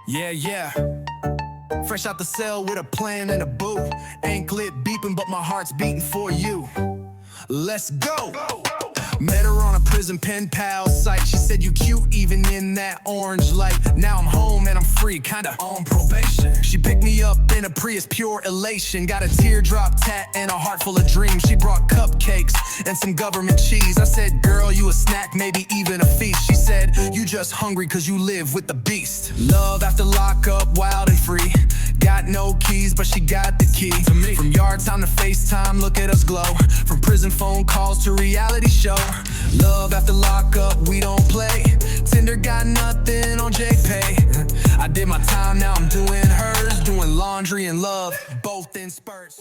Yeah, yeah. Fresh out the cell with a plan and a boo. Anklet beeping, but my heart's beating for you. Let's go. Met her on a prison pen pal site. She said you cute even in that orange light. Now I'm home and I'm free, kinda on probation. She picked me up in a Prius, pure elation. Got a teardrop tat and a heart full of dreams. She brought cupcakes and some government cheese. I said, girl, you a snack, maybe even a feast. She said, you just hungry cause you live with the beast. Love after lockup, wild and free. Got no keys, but she got the key to me. From yard time to FaceTime, look at us glow. From prison phone calls to reality show. Love after lockup, we don't play. Tinder got nothing on JPay. I did my time, now I'm doing hers. Doing laundry and love, both in spurts.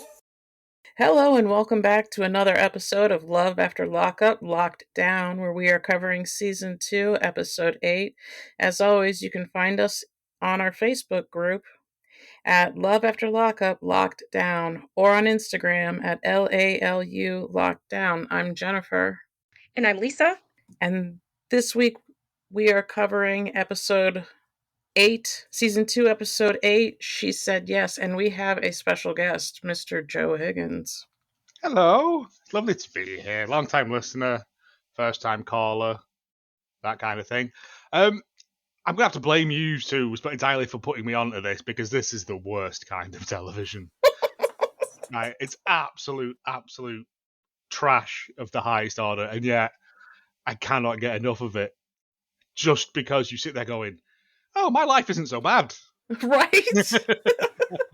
Hello and welcome back to another episode of Love After Lockup, Locked Down, where we are covering Season 2, Episode 8. As always, you can find us on our Facebook group at Love After Lockup, Locked Down, or on Instagram at LALU Locked Down. I'm Jennifer. And I'm Lisa. And this week we are covering Episode 8, Season 2, Episode 8, She Said Yes, and we have a special guest, Mr. Joe Higgens. Hello, it's lovely to be here. Long time listener, first time caller, that kind of thing. I'm gonna have to blame you two entirely for putting me onto this because this is the worst kind of television. Right, it's absolute trash of the highest order, and yet I cannot get enough of it. Just because you sit there going, "Oh, my life isn't so bad." Right?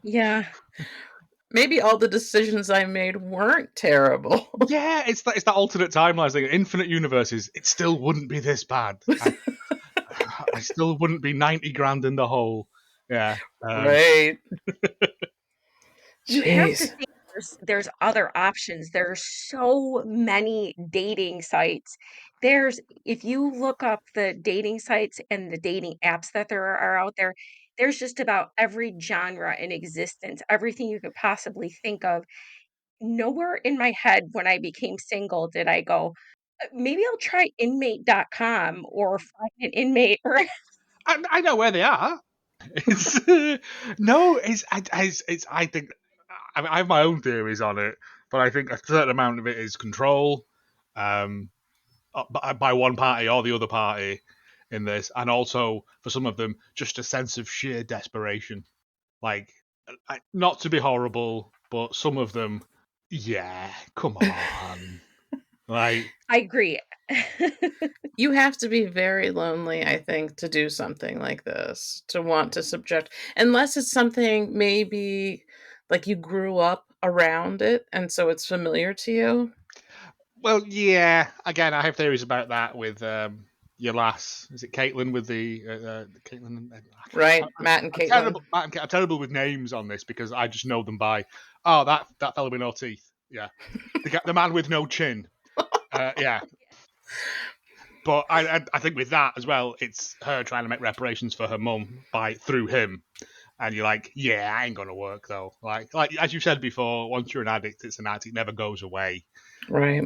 Yeah. Maybe all the decisions I made weren't terrible. Yeah, it's that alternate timeline thing. Infinite universes, it still wouldn't be this bad. I still wouldn't be 90 grand in the hole. Yeah. Right. You have to think there's other options. There's so many dating sites. If you look up the dating sites and the dating apps that there are out there, there's just about every genre in existence, everything you could possibly think of. Nowhere in my head when I became single did I go, maybe I'll try inmate.com or find an inmate or I know where they are. It's, I think I have my own theories on it, but I think a certain amount of it is control by one party or the other party in this, and also for some of them, just a sense of sheer desperation. Like, not to be horrible, but some of them, yeah, come on. Like, I agree. You have to be very lonely, I think, to do something like this, to want to subject, unless it's something maybe like you grew up around it and so it's familiar to you. well, yeah. Again, I have theories about that with your lass. Is it Caitlin with the Caitlin? Right, Matt and Caitlin. Terrible. I'm terrible with names on this because I just know them by that fellow with no teeth. Yeah, the man with no chin. Yeah. But I think with that as well, it's her trying to make reparations for her mum through him, and you're like, yeah, I ain't gonna work though. Like as you said before, once you're an addict, it's an addict. It never goes away, Right.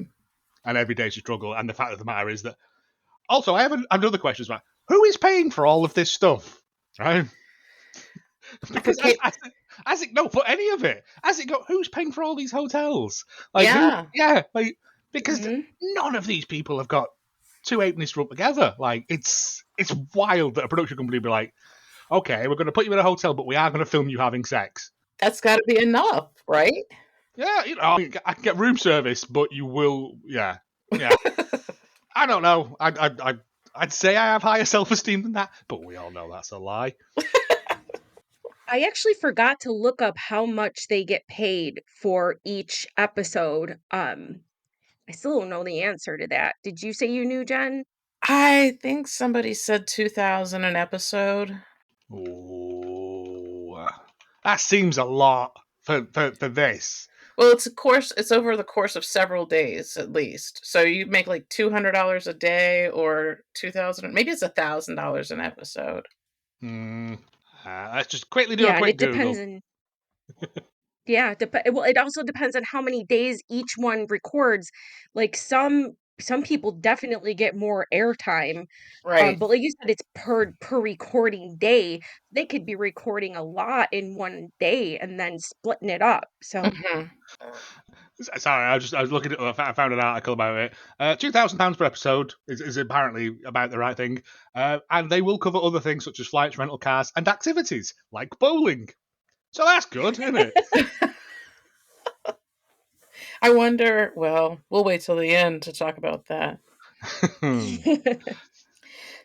and every day's a struggle. And the fact of the matter is that. Also, I have another question about who is paying for all of this stuff, right? Because as it no for any of it, as it go, who's paying for all these hotels? Like, Yeah. because Mhm. none of these people have got two halfpennies to rub together. Like, it's wild that a production company would be like, okay, we're going to put you in a hotel, but we are going to film you having sex. That's got to be enough, right? Yeah, I can get room service, but you will, yeah. I don't know. I'd say I have higher self-esteem than that, but we all know that's a lie. I actually forgot to look up how much they get paid for each episode. I still don't know the answer to that. Did you say you knew, Jen? I think somebody said 2,000 an episode. Oh, that seems a lot for this. Well, it's over the course of several days at least. So you make like $200 a day or 2,000, maybe it's $1,000 an episode. Let's just quickly do a quick Google. Well, it also depends on how many days each one records. Like some some people definitely get more airtime. Right. But like you said, it's per recording day. They could be recording a lot in one day and then splitting it up. So Hmm. Sorry, I was looking at. I found an article about it. £2,000 per episode is apparently about the right thing, and they will cover other things such as flights, rental cars, and activities like bowling. So that's good, isn't it? I wonder, well, we'll wait till the end to talk about that.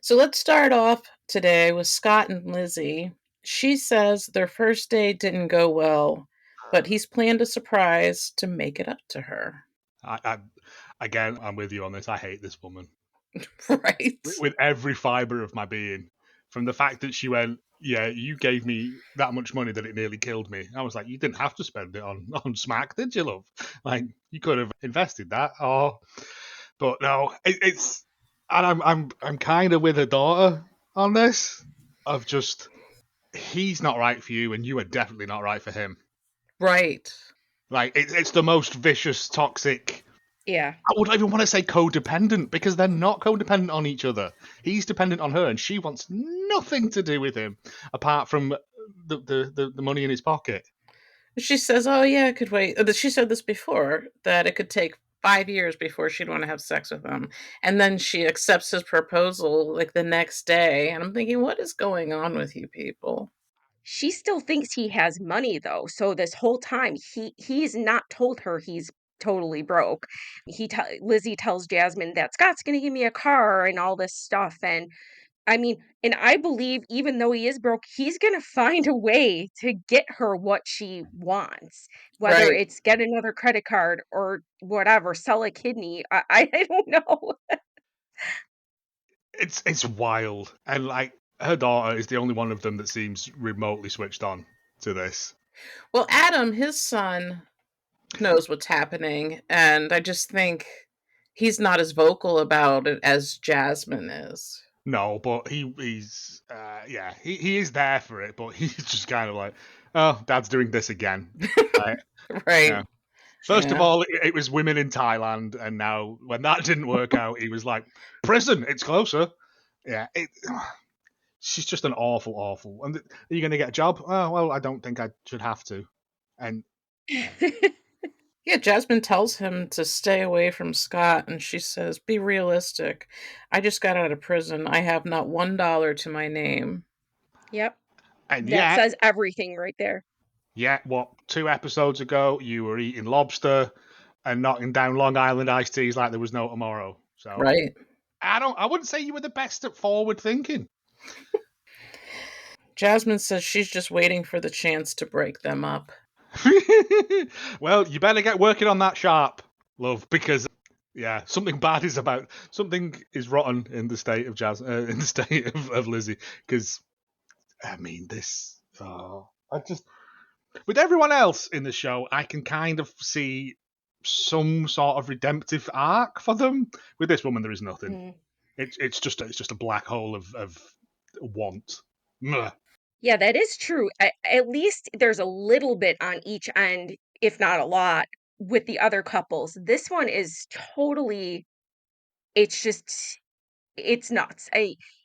So let's start off today with Scott and Lizzie. She says their first date didn't go well, but he's planned a surprise to make it up to her. Again, I'm with you on this. I hate this woman Right? with every fibre of my being. From the fact that she went, yeah, you gave me that much money that it nearly killed me. I was like, you didn't have to spend it on smack, did you, love? Like, you could have invested that. But no, it's, and I'm kind of with her daughter on this. Of just, he's not right for you, and you are definitely not right for him. Right. Like, it's the most vicious, toxic. yeah. I would even want to say codependent, because they're not codependent on each other. He's dependent on her, and she wants nothing to do with him apart from the money in his pocket. She says, oh, yeah, it could wait. She said this before, that it could take 5 years before she'd want to have sex with him. And then she accepts his proposal like the next day. And I'm thinking, what is going on with you people? She still thinks he has money though. So this whole time he's not told her he's totally broke. Lizzie tells Jazmyne that Scott's going to give me a car and all this stuff, and I mean, and I believe even though he is broke, he's going to find a way to get her what she wants. Whether Right. it's get another credit card or whatever, sell a kidney. I don't know. It's wild, and like her daughter is the only one of them that seems remotely switched on to this. Well, Adam, his son, knows what's happening. And I just think he's not as vocal about it as Jazmyne is. No, but he's yeah, he is there for it, but he's just kind of like, oh, Dad's doing this again. Right? Right. Yeah. First of Yeah. all, it was women in Thailand, and now when that didn't work out, he was like, prison, it's closer. Yeah, she's just an awful, awful. And are you going to get a job? Oh, well, I don't think I should have to. And Yeah, Jazmyne tells him to stay away from Scott, and she says, be realistic. I just got out of prison. I have not $1 to my name. Yep. and That yet, says everything right there. what, 2 episodes ago, you were eating lobster and knocking down Long Island iced teas like there was no tomorrow. So Right. I wouldn't say you were the best at forward thinking. Jazmyne says she's just waiting for the chance to break them up. Well, you better get working on that sharp, love, because yeah, something is rotten in the state of in the state of Lizzie. Because I mean, this, I just, with everyone else in the show, I can kind of see some sort of redemptive arc for them. With this woman, there is nothing. Mm. It's just a black hole of want. Mwah. Yeah, that is true. At least there's a little bit on each end, if not a lot, with the other couples. This one is totally, it's just, it's nuts.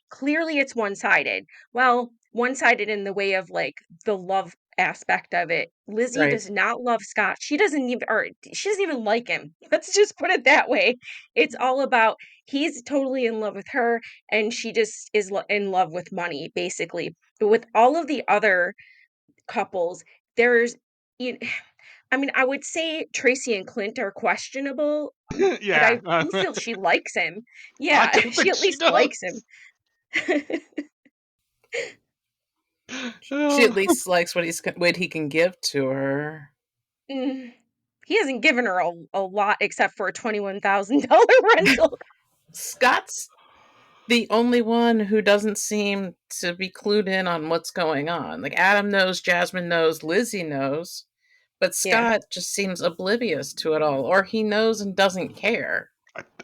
Clearly it's one-sided. Well, one-sided in the way of like the love aspect of it. Lizzie Right. does not love Scott. She doesn't even like him. Let's just put it that way. It's all about he's totally in love with her and she just is in love with money basically. But with all of the other couples, there's you I mean, I would say Tracy and Clint are questionable, but Yeah, I do feel she likes him. I Yeah, don't she think at she least does. likes him. She at least likes what he can give to her. Mm, he hasn't given her a lot except for a $21,000 rental. Scott's the only one who doesn't seem to be clued in on what's going on. Like Adam knows, Jazmyne knows, Lizzie knows, but Yeah, Scott just seems oblivious to it all, or he knows and doesn't care.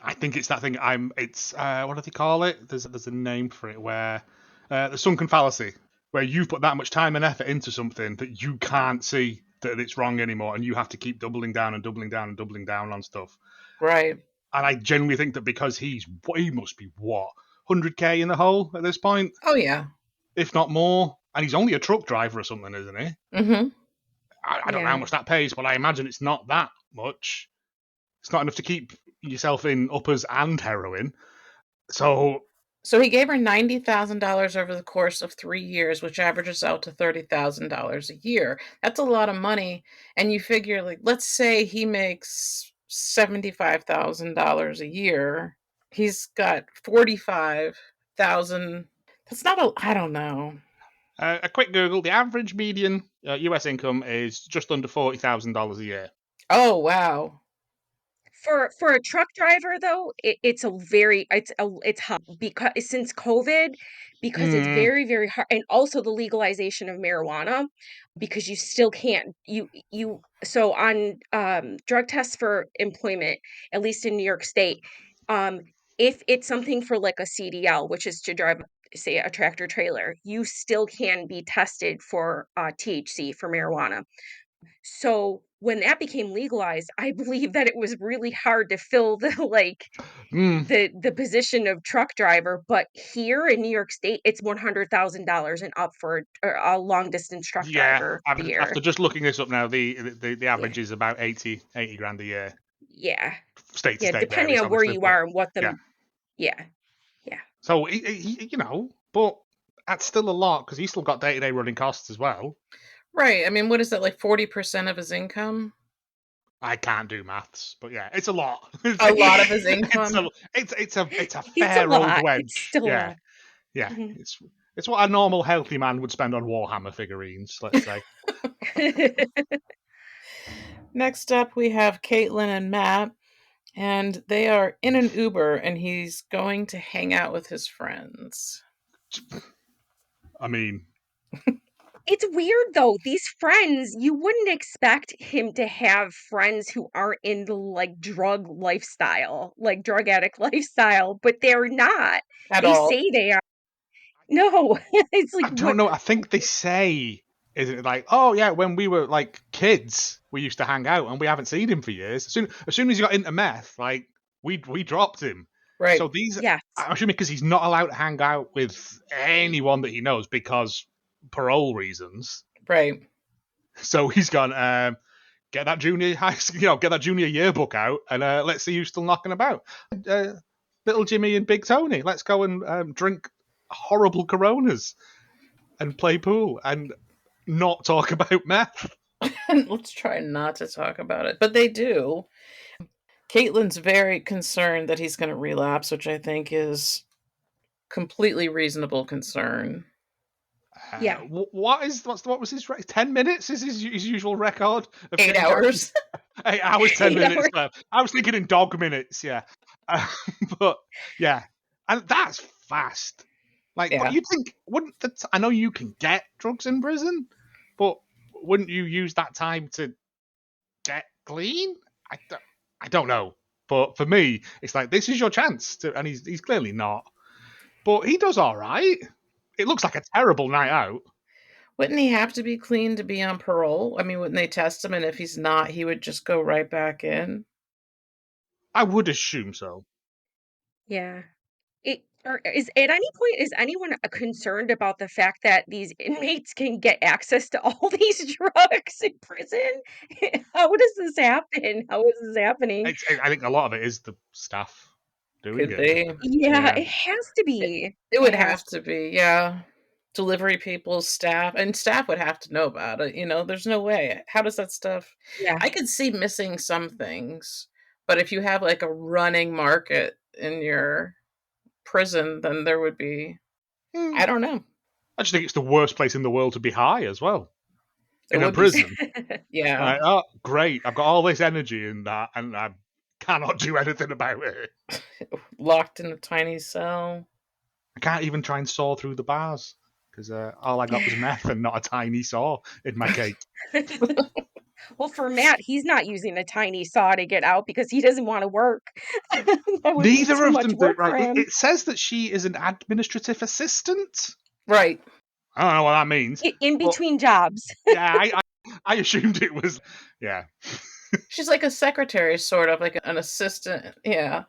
I think it's that thing. It's what do they call it? There's a name for it where the sunken fallacy, where you've put that much time and effort into something that you can't see that it's wrong anymore, and you have to keep doubling down and doubling down and doubling down on stuff. Right. And I genuinely think that because he must be, 100K in the hole at this point? Oh, yeah. If not more. And he's only a truck driver or something, isn't he? Mm-hmm. I don't know how much that pays, but I imagine it's not that much. It's not enough to keep yourself in uppers and heroin. So he gave her $90,000 over the course of 3 years, which averages out to $30,000 a year. That's a lot of money. And you figure, like, let's say he makes $75,000 a year. He's got 45,000. That's not I don't know. a quick Google: the average median U.S. income is just under $40,000 a year. Oh, wow. For a truck driver though, it's hard because since COVID, because it's very, very hard, and also the legalization of marijuana, because you still can't so on drug tests for employment, at least in New York State, if it's something for like a CDL, which is to drive, say, a tractor trailer, you still can be tested for THC, for marijuana. So when that became legalized, I believe that it was really hard to fill the the position of truck driver. But here in New York State, it's $100,000 and up for a long distance truck Yeah, driver a year. after just looking this up now, the Yeah, average is about 80 grand a year. yeah, State to yeah. state Depending varies, on where obviously, you but are and what yeah. yeah, yeah, So but that's still a lot because he's still got day-to-day running costs as well. Right. I mean, what is that, like 40% of his income? I can't do maths, but yeah, it's a lot. A lot of his it's income? a it's a fair old lot. It's wedge. still a Yeah, lot. yeah. Mhm. It's what a normal healthy man would spend on Warhammer figurines, let's say. Next up, we have Caitlin and Matt, and they are in an Uber, and he's going to hang out with his friends. I mean, It's weird though. These friends, you wouldn't expect him to have friends who aren't in the like drug lifestyle, like drug addict lifestyle, but they're not. At They all. say they are. No, it's like I don't what? know. I think they say, is it like, oh yeah, when we were like kids, we used to hang out, and we haven't seen him for years. As soon as he got into meth, like we dropped him. Right. So these, Yes. I'm assuming, because he's not allowed to hang out with anyone that he knows because parole reasons. Right. So he's gone, get that junior high, get that junior yearbook out, and let's see who's still knocking about. Little Jimmy and Big Tony, let's go and drink horrible Coronas and play pool and not talk about meth. Let's try not to talk about it. But they do. Caitlin's very concerned that he's going to relapse, which I think is completely reasonable concern. Yeah. What was his 10 minutes? Is his usual record of 8 getting hours. 8 hours, 10 8 minutes. hours. I was thinking in dog minutes, yeah. But yeah, and that's fast. Like, but Yeah. you'd think, wouldn't that? I know you can get drugs in prison, but wouldn't you use that time to get clean? I don't know. But for me, it's like, this is your chance to, and he's clearly not. But he does all right. It looks like a terrible night out. Wouldn't he have to be clean to be on parole? I mean, wouldn't they test him? And if he's not, he would just go right back in? I would assume so. Yeah. Or is at any point is anyone concerned about the fact that these inmates can get access to all these drugs in prison? How does this happen? How is this happening? I think a lot of it is the staff doing Could it. be. Yeah, Yeah. it has to It, be. it It would has have to be, yeah. Delivery people, staff, and staff would have to know about it. There's no way. How does that stuff? Yeah. I could see missing some things, but if you have like a running market in your prison, then there would be, Hmm. I don't know. I just think it's the worst place in the world to be high as well. It In a would be, prison. yeah. Like, oh, great. I've got all this energy in that, and I cannot do anything about it. Locked in a tiny cell. I can't even try and saw through the bars because all I got was meth and not a tiny saw in my cake. Well, for Matt, he's not using a tiny saw to get out because he doesn't want to work. That would be Neither too of much them do. work for Right. him. It says that she is an administrative assistant. Right. I don't know what that means. In But between jobs. yeah, I assumed it was. Yeah. She's like a secretary, sort of like an assistant. Yeah.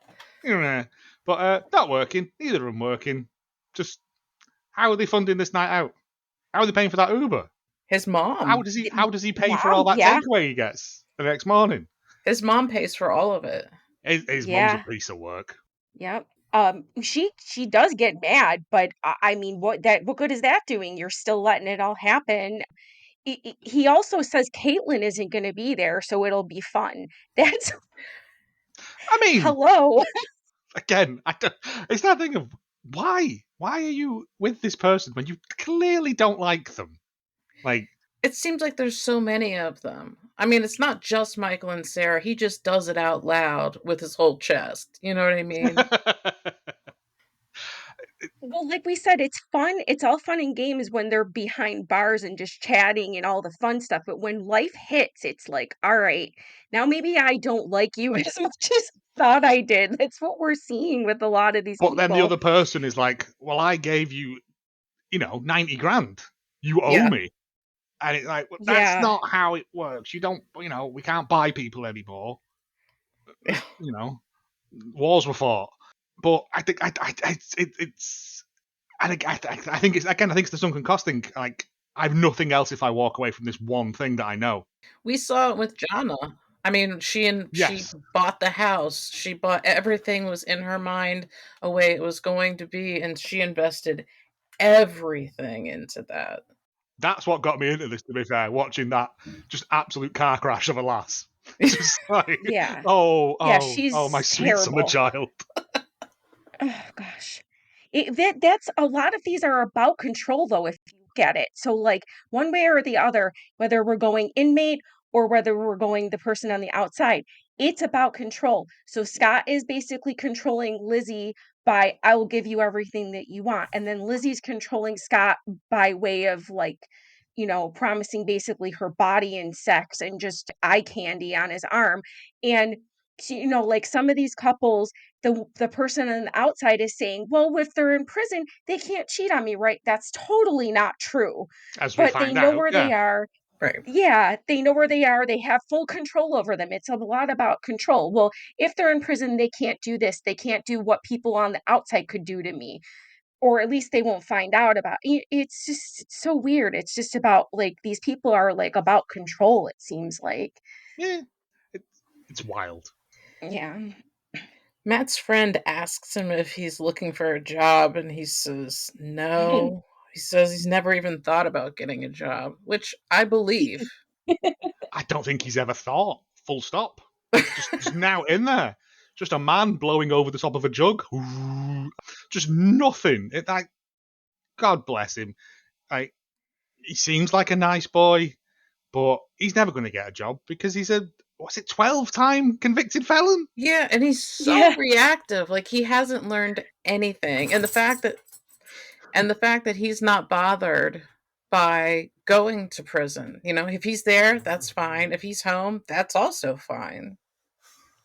Yeah. But not working. Neither of them working. Just how are they funding this night out? How are they paying for that Uber? His How mom. does he? How does he pay for all Mom, that yeah, takeaway he gets the next morning? His mom pays for all of it. His mum's a yeah, piece of work. yep. She does get mad, but I mean, what good is that doing? You're still letting it all happen. He also says Caitlin isn't going to be there, so it'll be fun. That's I mean, hello. again, I don't, it's that thing of why? Why are you with this person when you clearly don't like them? Like, It seems like there's so many of them. I mean, it's not just Michael and Sarah. He just does it out loud with his whole chest. You know what I mean? Well, like we said, it's fun. It's all fun and games when they're behind bars and just chatting and all the fun stuff. But when life hits, it's like, all right, now maybe I don't like you as much as I thought I did. That's what we're seeing with a lot of these but then the people. other person is like, well, I gave you, 90 grand. You owe Yeah. me. And it's like, well, that's Yeah. not how it works. You don't, we can't buy people anymore. Wars were fought. But I think it's, I think it's again. I think it's the sunken cost thing. Like I have nothing else if I walk away from this one thing that I know. We saw it with Jana. I mean, she Yes, bought the house. She bought everything was in her mind a way it was going to be, and she invested everything into that. that's what got me into this. To be fair, watching that just absolute car crash of a lass, just like Yeah. oh Yeah, oh oh my she's sweet summer terrible. child. Oh gosh. That's a lot of these are about control though, if you look at it. So like one way or the other, whether we're going inmate or whether we're going the person on the outside, it's about control. So Scott is basically controlling Lizzie by I will give you everything that you want. And then Lizzie's controlling Scott by way of like, promising basically her body and sex and just eye candy on his arm. And like some of these couples the person on the outside is saying, "Well, if they're in prison, they can't cheat on me," right? That's totally not true. As we But they find know out, where yeah, they are. Right. Yeah, they know where they are. They have full control over them. It's a lot about control. Well, if they're in prison, they can't do this. They can't do what people on the outside could do to me, or at least they won't find out about. It's just it's so weird. It's just about like these people are like about control. It seems like. yeah, it's wild. Yeah. Matt's friend asks him if he's looking for a job, and he says no. He says he's never even thought about getting a job, which I believe. I don't think he's ever thought. Full stop. Just now in there. Just a man blowing over the top of a jug. Just nothing. Like God bless him. Like he seems like a nice boy, but he's never going to get a job because he's a 12-time convicted felon. Yeah, and he's so Yeah. reactive. Like he hasn't learned anything. And the fact that he's not bothered by going to prison. If he's there, that's fine. If he's home, that's also fine.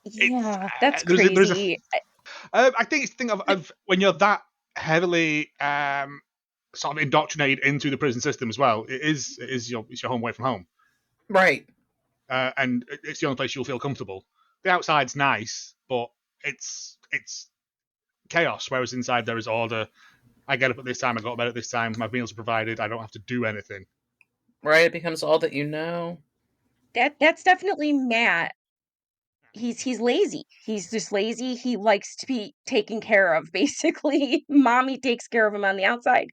It's Yeah, that's there's a crazy. I think it's the thing of when you're that heavily sort of indoctrinated into the prison system as well. It is your home away from home, Right. and it's the only place you'll feel comfortable. The outside's nice, but it's chaos. Whereas inside there is order. I get up at this time. I go to bed at this time. My meals are provided. I don't have to do anything. Right. It becomes all that you know. That's definitely Matt. He's lazy. He's just lazy. He likes to be taken care of, basically. Mommy takes care of him on the outside.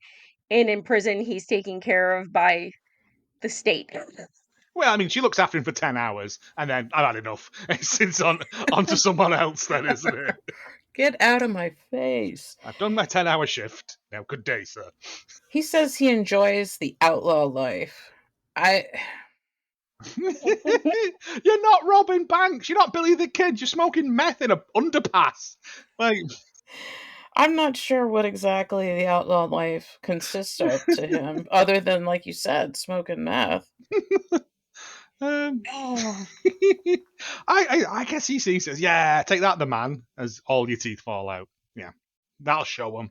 And in prison, he's taken care of by the state. Well, I mean, she looks after him for 10 hours, and then I've had enough. It's on to someone else, then, isn't it? Get out of my face. I've done my 10-hour shift. Now, good day, sir. He says he enjoys the outlaw life. I You're not robbing banks. You're not Billy the Kid. You're smoking meth in a underpass. Like, I'm not sure what exactly the outlaw life consists of to him, other than, like you said, smoking meth. um, Oh, I guess he says, yeah, take that, the man, as all your teeth fall out. Yeah, that'll show him.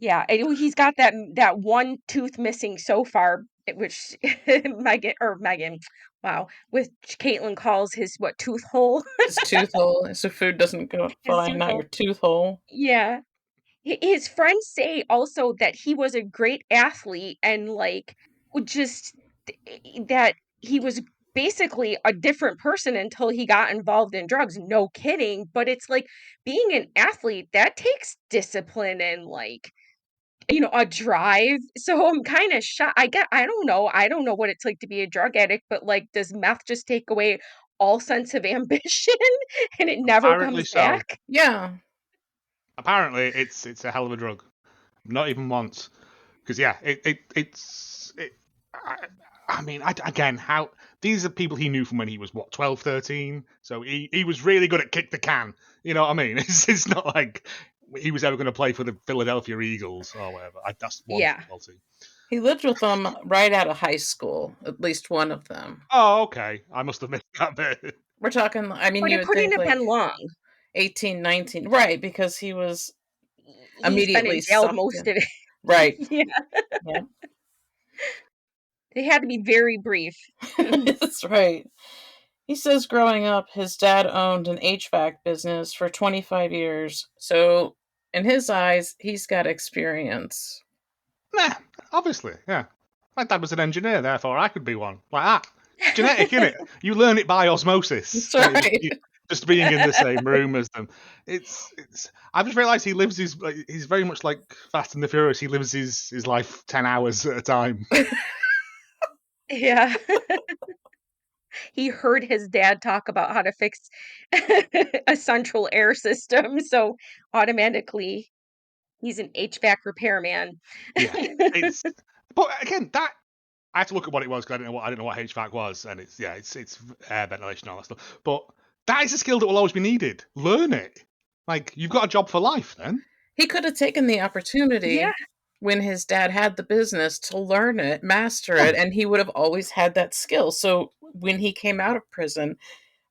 Yeah, and he's got that one tooth missing so far, which Megan, wow, which Caitlin calls his what tooth hole, His tooth hole, so food doesn't go his flying tooth out your hole. tooth hole. Yeah, his friends say also that he was a great athlete and like would just that he was basically a different person until he got involved in drugs. No kidding, but it's like being an athlete that takes discipline and like a drive. So I'm kind of shocked. I don't know. I don't know what it's like to be a drug addict, but like, does meth just take away all sense of ambition and it never Apparently comes so. back? Yeah. Apparently, it's a hell of a drug. Not even once. Because yeah, it's. I mean, again, how these are people he knew from when he was what 12, 13. So he was really good at kick the can. You know what I mean? It's not like he was ever going to play for the Philadelphia Eagles or whatever. That's one Yeah. football team. He lived with them right out of high school, at least one of them. Oh, okay. I must have missed that bit. We're talking, I mean, But you it would couldn't think have like been long. 18, 19. Right, because he was He's been immediately in jail sucked most in. of it. Right. Yeah. Yeah. They had to be very brief. That's right. He says growing up, his dad owned an HVAC business for 25 years. So, in his eyes, he's got experience. Nah, obviously, yeah. My dad was an engineer, therefore I could be one. Like that. It's genetic, isn't it? You learn it by osmosis. That's right. Just being in the same room as them. It's. I've just realised he lives he's very much like Fast and the Furious. He lives his life 10 hours at a time. Yeah. He heard his dad talk about how to fix a central air system, so automatically he's an HVAC repairman. Yeah, it's. But again, that I had to look at what it was because I didn't know what HVAC was, and it's air ventilation and all that stuff. But that is a skill that will always be needed. Learn it. Like you've got a job for life then. He could have taken the Yeah. opportunity when his dad had the business to learn it, master Yeah. it, and he would have always had that skill. So, when he came out of prison,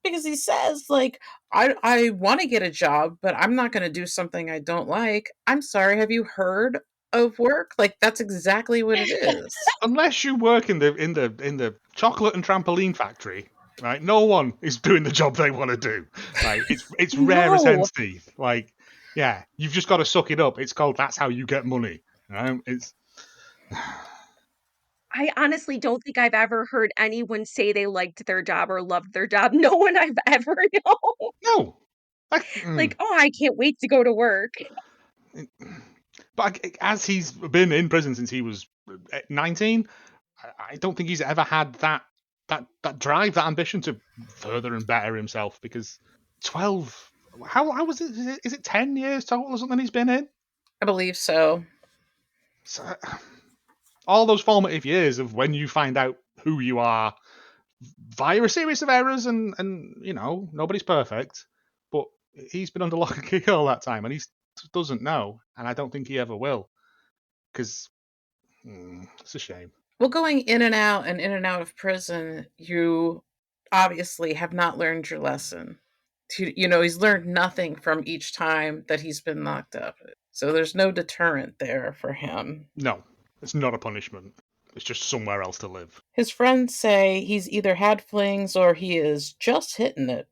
because he says like I want to get a job, but I'm not going to do something I don't like. I'm sorry, have you heard of work? Like that's exactly what it is. Unless you work in the chocolate and trampoline factory, right? No one is doing the job they want to do. Like it's rare as No. hen's teeth. Like yeah, you've just got to suck it up. It's called that's how you get money. It's I honestly don't think I've ever heard anyone say they liked their job or loved their job. No one I've ever known. no. Like, "Oh, I can't wait to go to work." But as he's been in prison since he was 19, I don't think he's ever had that drive, that ambition to further and better himself. Because 12, how was it? Is it 10 years total or something he's been in? I believe so. So, all those formative years of when you find out who you are via a series of errors, and nobody's perfect, but he's been under lock and key all that time, and he doesn't know, and I don't think he ever will, because it's a shame. Well, going in and out and in and out of prison, you obviously have not learned your lesson. He's learned nothing from each time that he's been locked up. So there's no deterrent there for him. No, it's not a punishment. It's just somewhere else to live. His friends say he's either had flings or he is just hitting it.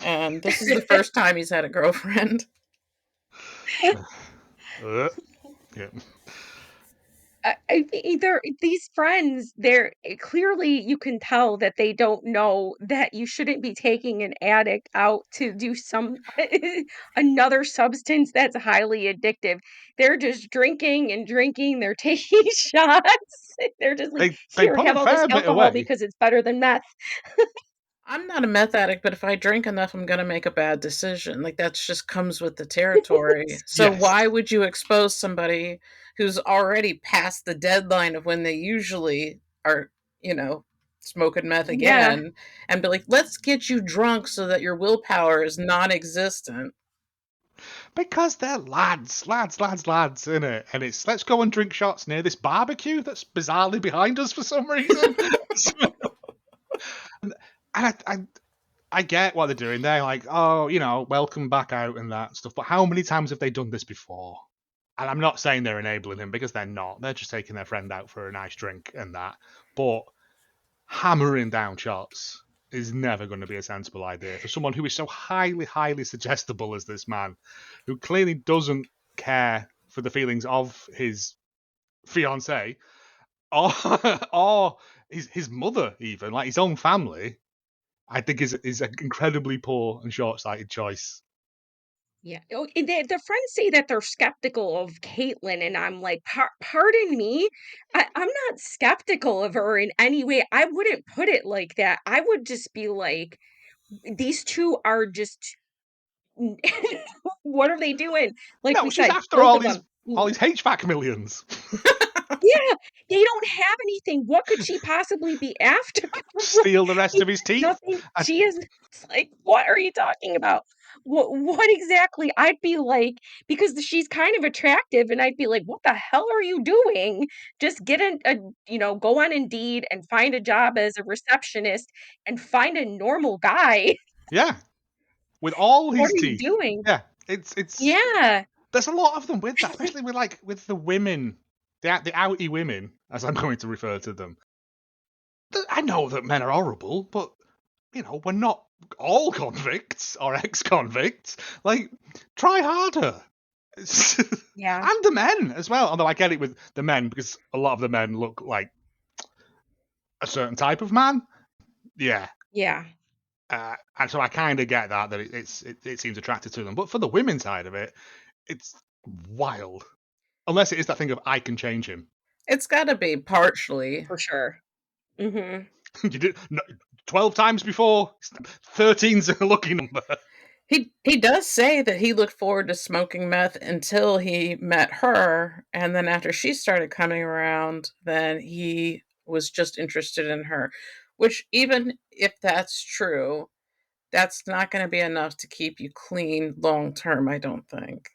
And this is the first time he's had a girlfriend. Yeah. Either these friends, they're clearly you can tell that they don't know that you shouldn't be taking an addict out to do some another substance that's highly addictive. They're just drinking and drinking. They're taking shots. They're just like, They here, put a have all this fair bit alcohol away. because it's better than meth. I'm not a meth addict, but if I drink enough, I'm going to make a bad decision. Like that just comes with the territory. So Yes. why would you expose somebody who's already past the deadline of when they usually are, smoking meth Yeah. again and be like, let's get you drunk so that your willpower is non existent? Because they're lads, innit? And it's let's go and drink shots near this barbecue that's bizarrely behind us for some reason. And I get what they're doing. They're like, oh, welcome back out and that stuff. But how many times have they done this before? And I'm not saying they're enabling him, because they're not. They're just taking their friend out for a nice drink and that. But hammering down shots is never going to be a sensible idea for someone who is so highly, highly suggestible as this man, who clearly doesn't care for the feelings of his fiancée or or his mother, even like his own family. I think is an incredibly poor and short-sighted choice. Yeah. Oh, and the friends say that they're skeptical of Caitlyn, and I'm like, Pardon me? I'm not skeptical of her in any way. I wouldn't put it like that. I would just be like, these two are just what are they doing? Like No, we she's said, after both all of these them. all these HVAC millions. Yeah, they don't have anything. What could she possibly be after? Steal the rest He of his has teeth. nothing. She is it's like, what are you talking about? What exactly? I'd be like, because she's kind of attractive, and I'd be like, what the hell are you doing? Just get go on Indeed and find a job as a receptionist and find a normal guy. Yeah, with all What his are you teeth. doing? Yeah, it's Yeah. there's a lot of them with that, especially with the women, the outie women, as I'm going to refer to them. I know that men are horrible, but we're not all convicts or ex-convicts. Like, try harder. Yeah. And the men as well. Although I get it with the men, because a lot of the men look like a certain type of man. Yeah. Yeah. And so I kind of get that it seems attractive to them. But for the women's side of it, it's wild. Unless it is that thing of I can change him. It's got to be partially. For sure. Mhm. You did 12 times before. 13's a lucky number. He does say that he looked forward to smoking meth until he met her, and then after she started coming around, then he was just interested in her. Which, even if that's true, that's not going to be enough to keep you clean long term, I don't think.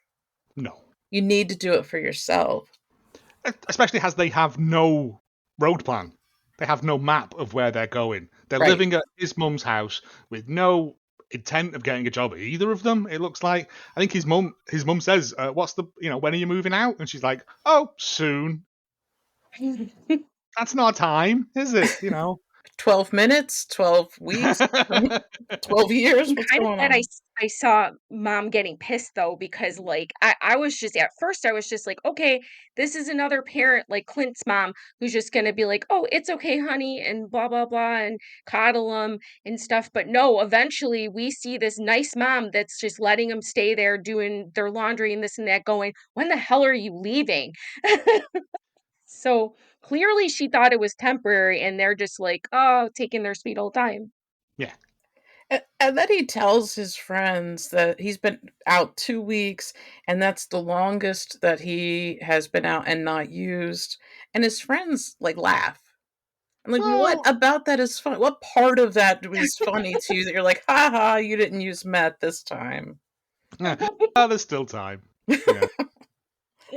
No. You need to do it for yourself. Especially as they have no road plan. They have no map of where they're going. They're Right. living at his mum's house with no intent of getting a job, either of them. It looks like. I think his mum says, "What's the when are you moving out?" And she's like, "Oh, soon." That's not time, is it? 12 minutes, 12 weeks, 12 years. I'm What's kind of going glad on? I saw mom getting pissed though, because like I was just at first I was just like, okay, this is another parent like Clint's mom who's just gonna be like, oh, it's okay, honey, and blah blah blah, and coddle him and stuff. But no, eventually we see this nice mom that's just letting them stay there doing their laundry and this and that, going, when the hell are you leaving? So clearly she thought it was temporary, and they're just like, oh, taking their sweet old time. Yeah. And then he tells his friends that he's been out 2 weeks, and that's the longest that he has been out and not used. And his friends like laugh. I'm like, what Well, about that is fun? What part of that is funny to you that you're like, ha ha, you didn't use meth this time? yeah. There's still time. Yeah.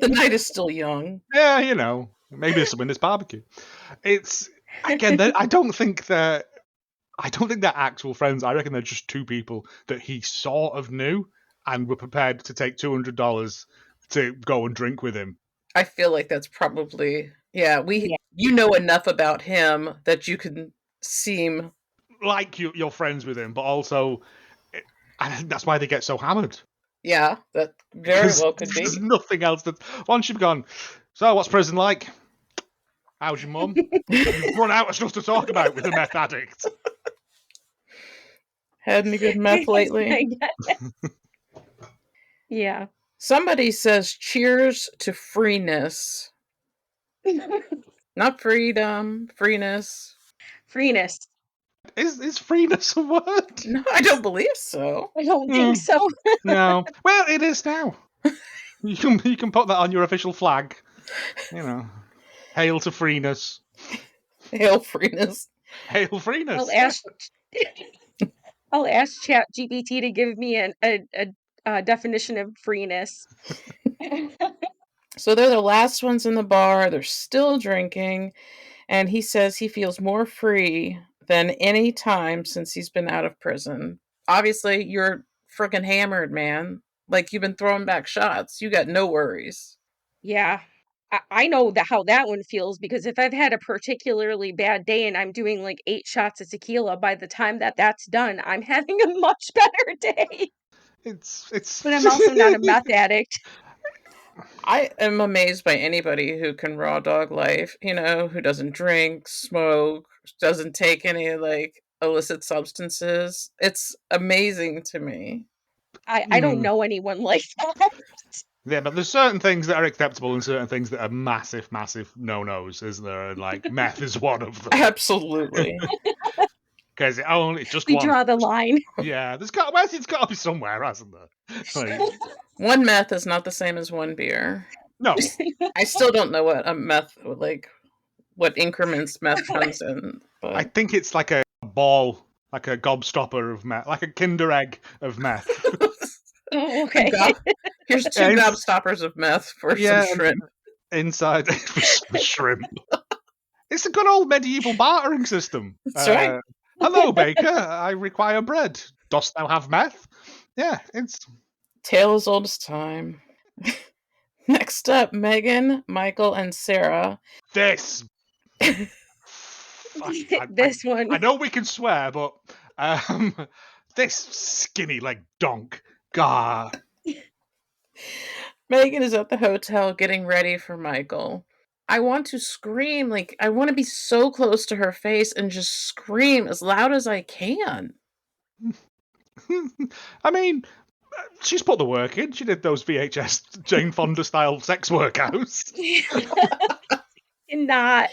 The night is still young. Yeah, maybe there's some in this barbecue. It's again, I don't think they're actual friends. I reckon they're just two people that he sort of knew and were prepared to take $200 to go and drink with him. I feel like that's probably, yeah, Yeah. you know enough about him that you can seem, Like you're friends with him, but also, I think that's why they get so hammered. yeah, that very Because well could there's be. nothing else that. Once you've gone, so what's prison like? How's your mum? You've run out of stuff to talk about with a meth addict. Had any good meth lately? Yeah. Somebody says cheers to freeness. Not freedom, freeness. Freeness. Is freeness a word? No, I don't believe so. I don't think Hmm, so. no. Well, it is now. You can put that on your official flag. Hail to freeness. Hail freeness. Hail freeness. I'll ask I'll ask Chat GPT to give me a definition of freeness. So they're the last ones in the bar. They're still drinking. And he says he feels more free than any time since he's been out of prison. Obviously, you're freaking hammered, man. Like, you've been throwing back shots. You got no worries. Yeah. I know how that one feels, because if I've had a particularly bad day and I'm doing like 8 shots of tequila, by the time that's done, I'm having a much better day. It's But I'm also not a meth addict. I am amazed by anybody who can raw dog life, who doesn't drink, smoke, doesn't take any like illicit substances. It's amazing to me. I don't know anyone like that. Yeah, but there's certain things that are acceptable and certain things that are massive, massive no-nos, isn't there? And like meth is one of them. Absolutely. Because it's just We one. draw the line. Yeah, it's got to be somewhere, hasn't there? Like, One meth is not the same as one beer. no, I still don't know what a meth, like, what increments meth comes in, I but think it's like a ball, like a gobstopper of meth, like a Kinder Egg of meth. Oh, okay. Here's 2 Yeah, gobstoppers of meth for some shrimp. inside for shrimp. It's a good old medieval bartering system. That's right. Hello, baker. I require bread. Dost thou have meth? Yeah, it's Tale as old as time. Next up, Megan, Michael, and Sarah. this. This one. I know we can swear, but this skinny leg donk. God. Megan is at the hotel getting ready for Michael. I want to scream, like, I want to be so close to her face and just scream as loud as I can. I mean, she's put the work in. She did those VHS Jane Fonda style sex workouts. Not.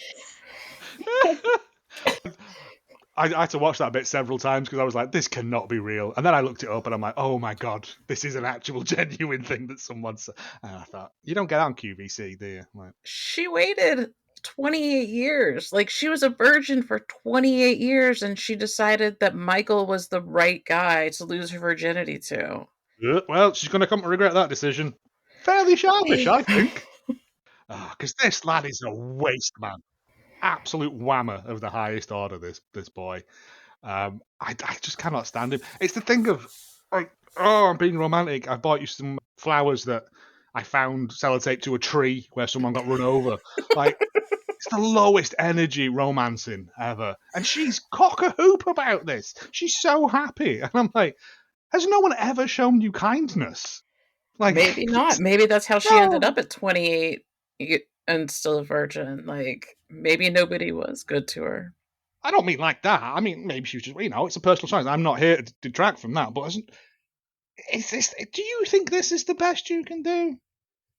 I had to watch that bit several times because I was like, this cannot be real. And then I looked it up and I'm like, oh my God, this is an actual genuine thing that someone said. And I thought, you don't get on QVC, do you? Like, She waited 28 years. Like, she was a virgin for 28 years and she decided that Michael was the right guy to lose her virginity to. well, she's going to come to regret that decision. Fairly sharpish, I think. Because this lad is a waste man. Absolute whammer of the highest order, this boy. I just cannot stand him. It's the thing of, like, oh, I'm being romantic. I bought you some flowers that I found sellotaped to a tree where someone got run over. Like, it's the lowest energy romancing ever. And she's cock-a-hoop about this. She's so happy. And I'm like, has no one ever shown you kindness? Like, Maybe not. Maybe that's how she ended up at 28 and still a virgin. Like, maybe nobody was good to her. I don't mean like that. I mean, maybe she was just, it's a personal choice. I'm not here to detract from that. But is this? Do you think this is the best you can do?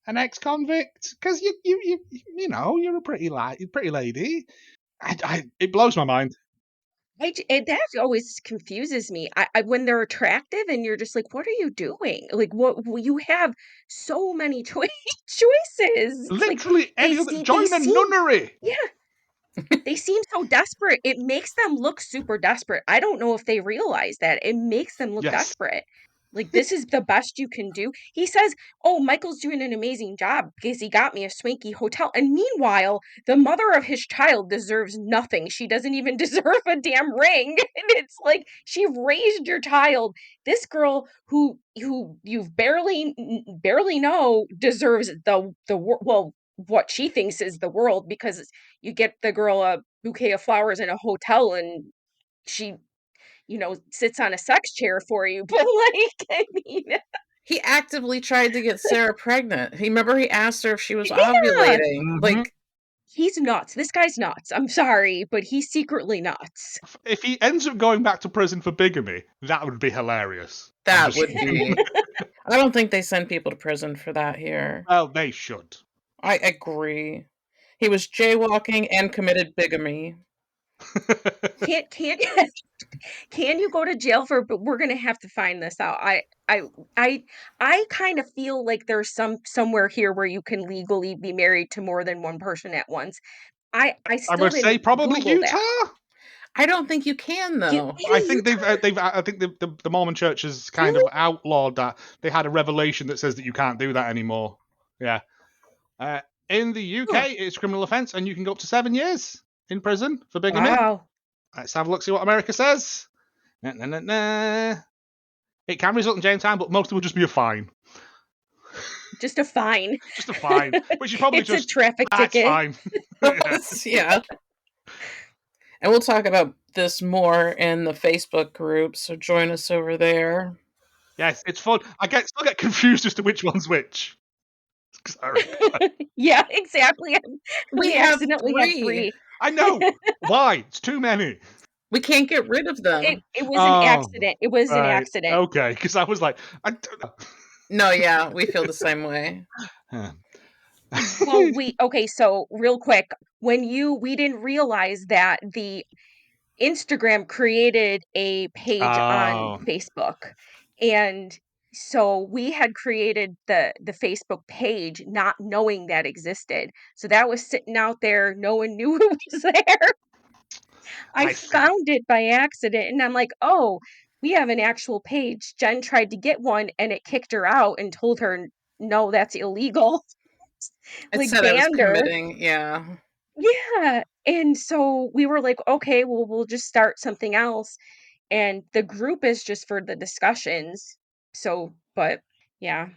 An ex-convict? Because you're a pretty lady. It blows my mind. That always confuses me. I when they're attractive and you're just like, what are you doing? Like, you have so many choices. It's like Literally any other. Join a nunnery. yeah. They seem so desperate. It makes them look super desperate. I don't know if they realize that. It makes them look Yes. desperate. Like, this is the best you can do. He says, oh, Michael's doing an amazing job because he got me a swanky hotel. And meanwhile, the mother of his child deserves nothing. She doesn't even deserve a damn ring. And it's like, she raised your child. This girl who you barely know deserves well, what she thinks is the world, because you get the girl a bouquet of flowers in a hotel and she sits on a sex chair for you. But like, I mean, He actively tried to get Sarah pregnant. He asked her if she was yeah, ovulating. Mhm. Like, he's nuts. This guy's nuts. I'm sorry, but he's secretly nuts. If he ends up going back to prison for bigamy, that would be hilarious. that would be. I don't think they send people to prison for that here. Well, they should. I agree. He was jaywalking and committed bigamy. Can't can you go to jail for? But we're gonna have to find this out. I kind of feel like there's somewhere here where you can legally be married to more than one person at once. I I still would say didn't probably Google Utah. that. I don't think you can, though. I think I think the Mormon Church has kind of outlawed that. They had a revelation that says that you can't do that anymore. Yeah. In the UK, it's a criminal offence, and you can go up to 7 years in prison for bigamy. Wow. Let's have a look, see what America says. It can result in jail time, but most of it will just be a fine. Just a fine. Just a fine. Which is probably It's just, a traffic that's ticket. fine. Yeah. Yeah. And we'll talk about this more in the Facebook group, so join us over there. Yes, it's fun. I still get confused as to which one's which. Yeah, exactly. We We have accidentally had 3. 3. I know. Why? It's too many. We can't get rid of them. It was an Oh, accident. It was an right. accident. Okay, because I was like, I don't know. No, yeah, we feel the same way. Well, okay, so real quick, we didn't realize that the Instagram created a page on Oh, Facebook. And so we had created the Facebook page not knowing that existed. So that was sitting out there, no one knew it was there. I I see. found it by accident and I'm like, "Oh, we have an actual page." Jen tried to get one and it kicked her out and told her, "No, that's illegal." It Like said I was banned her. committing, yeah. Yeah. And so we were like, "Okay, well, we'll just start something else." And the group is just for the discussions. So, but yeah,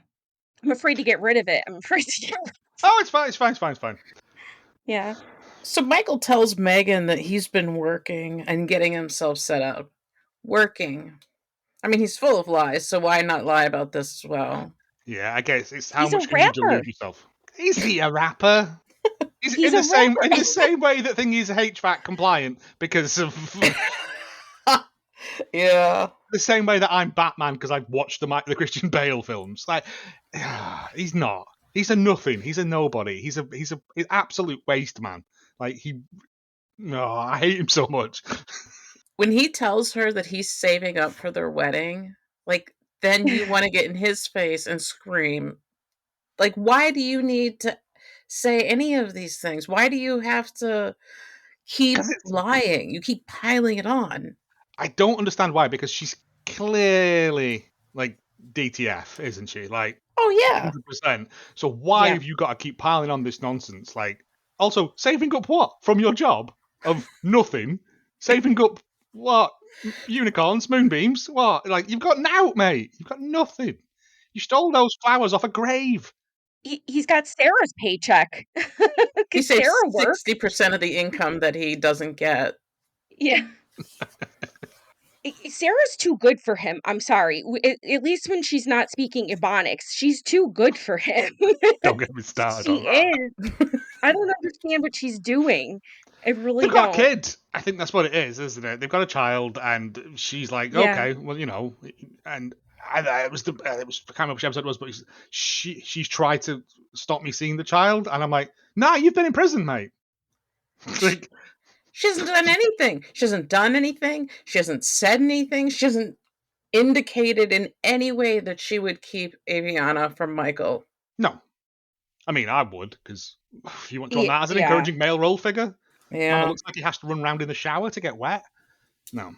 I'm afraid to get rid of it. I'm afraid to get Oh, it's fine. It's fine. It's fine. It's fine. Yeah. So Michael tells Megan that he's been working and getting himself set up. Working. I mean, he's full of lies, so why not lie about this as well? Yeah, I guess it's how He's a much can you rapper. delude yourself? Is he a rapper? He's He's a rapper. in the same way that thing is HVAC compliant because of Yeah. the same way that I'm Batman because I've watched the Christian Bale films. Like, he's not. He's a nothing. He's a nobody. He's an absolute waste man. Like I hate him so much. When he tells her that he's saving up for their wedding, like, then you want to get in his face and scream. Like, why do you need to say any of these things? Why do you have to keep lying? You keep piling it on. I don't understand why, because she's clearly like DTF, isn't she? Like, oh yeah, 100%. So why Yeah. have you got to keep piling on this nonsense? Like, also saving up what from your job of nothing? Saving up what? Unicorns, moonbeams? What? Like, you've got out, mate. You've got nothing. You stole those flowers off a grave. He's got Sarah's paycheck. he Because saves Sarah works. 60% of the income that he doesn't get. Yeah. Sarah's too good for him. I'm sorry. At least when she's not speaking Ebonics, she's too good for him. Don't get me started She on that. is. I don't understand what she's doing. I really They've got a don't. kid. I think that's what it is, isn't it? They've got a child, and she's like, Yeah. okay, well, and it was I can't remember which episode it was, but she's tried to stop me seeing the child, and I'm like, nah, you've been in prison, mate. Like, She hasn't done anything. She hasn't done anything. She hasn't said anything. She hasn't indicated in any way that she would keep Aviana from Michael. no, I mean, I would, because you want to want that as an Yeah. encouraging male role figure. Man, it Yeah. looks like he has to run around in the shower to get wet. No.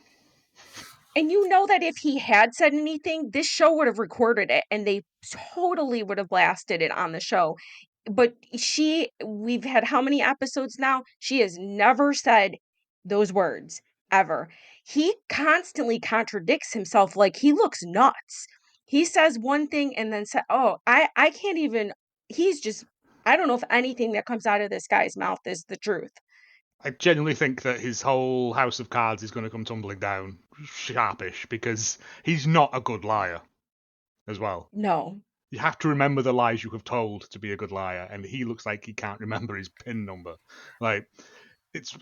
And you know that if he had said anything, this show would have recorded it and they totally would have blasted it on the show. But we've had how many episodes now? She has never said those words ever. He constantly contradicts himself like he looks nuts. He says one thing and then I can't even, he's just, I don't know if anything that comes out of this guy's mouth is the truth. I genuinely think that his whole house of cards is going to come tumbling down sharpish, because he's not a good liar as well. No. You have to remember the lies you have told to be a good liar, and he looks like he can't remember his PIN number. Like, it's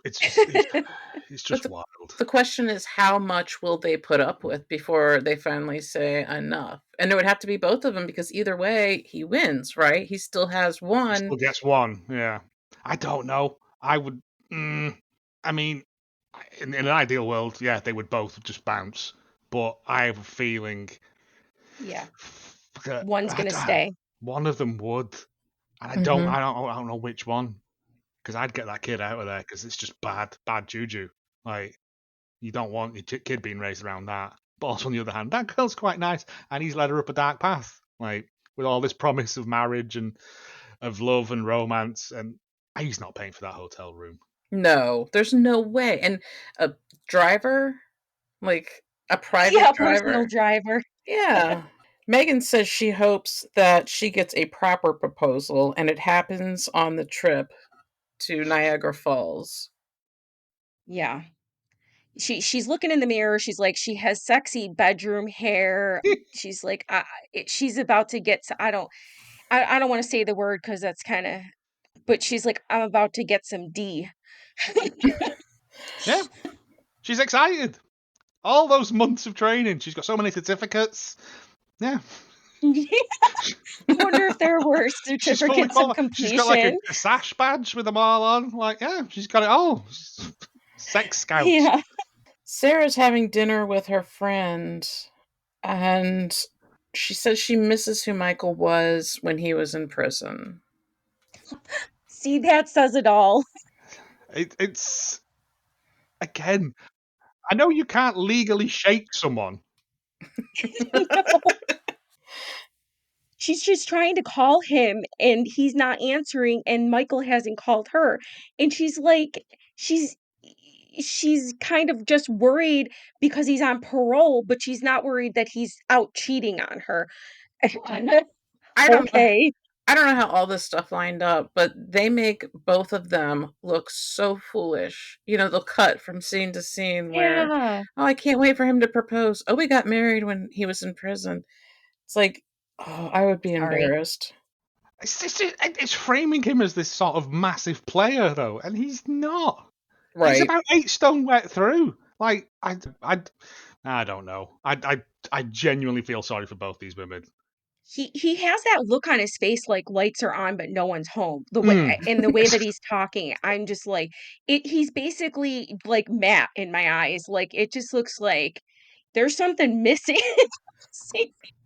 just wild. The question is, how much will they put up with before they finally say enough? And it would have to be both of them, because either way, he wins, right? He still has one. Still gets one, yeah. I don't know. I would. I mean, in an ideal world, yeah, they would both just bounce. But I have a feeling. Yeah. that- One's I gonna don't- stay. One of them would, and I don't know which one, because I'd get that kid out of there, because it's just bad juju. Like, you don't want your kid being raised around that. But also, on the other hand, that girl's quite nice, and he's led her up a dark path, like, with all this promise of marriage and of love and romance, and he's not paying for that hotel room. No, there's no way. And a driver, like a private Yeah, driver. personal driver. Yeah. Megan says she hopes that she gets a proper proposal and it happens on the trip to Niagara Falls. Yeah. She's looking in the mirror. She's like, she has sexy bedroom hair. She's like, she's about to get. I don't want to say the word because that's kind of. But she's like, I'm about to get some D. Yeah, she's excited. All those months of training. She's got so many certificates. Yeah. I wonder if there were She's fully certificates of qualified. She's got like completion. a sash badge with them all on. Like, yeah, she's got it all. Sex scout. Yeah. Sarah's having dinner with her friend, and she says she misses who Michael was when he was in prison. See, that says it all. It's again. I know you can't legally shake someone. No. She's just trying to call him and he's not answering and Michael hasn't called her. And she's like she's kind of just worried because he's on parole, but she's not worried that he's out cheating on her. I don't know. Okay. I don't know how all this stuff lined up, but they make both of them look so foolish. You know, they'll cut from scene to scene where, Yeah. oh, I can't wait for him to propose. Oh, we got married when he was in prison. It's like, oh, I would be Sorry. embarrassed. It's framing him as this sort of massive player, though, and he's not. Right. He's about 8 stone wet through. Like, I don't know. I genuinely feel sorry for both these women. He has that look on his face like lights are on but no one's home. The way and the way that he's talking, I'm just like he's basically like Matt in my eyes. Like it just looks like there's something missing.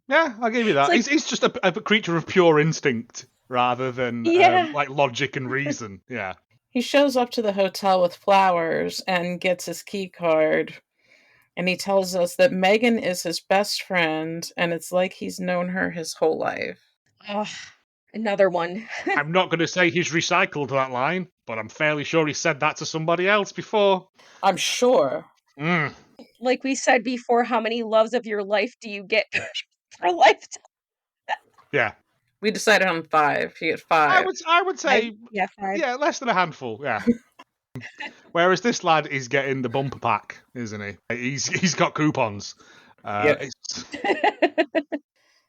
Yeah, I'll give you that. Like, He's just a creature of pure instinct rather than yeah. like logic and reason. Yeah. He shows up to the hotel with flowers and gets his key card. And he tells us that Megan is his best friend, and it's like he's known her his whole life. Oh, another one. I'm not going to say he's recycled that line, but I'm fairly sure he said that to somebody else before. I'm sure. Like we said before, how many loves of your life do you get for lifetime? Yeah. We decided on 5. You get 5. I would say, 5. yeah, less than a handful. Yeah. Whereas this lad is getting the bumper pack, isn't he? He's got coupons.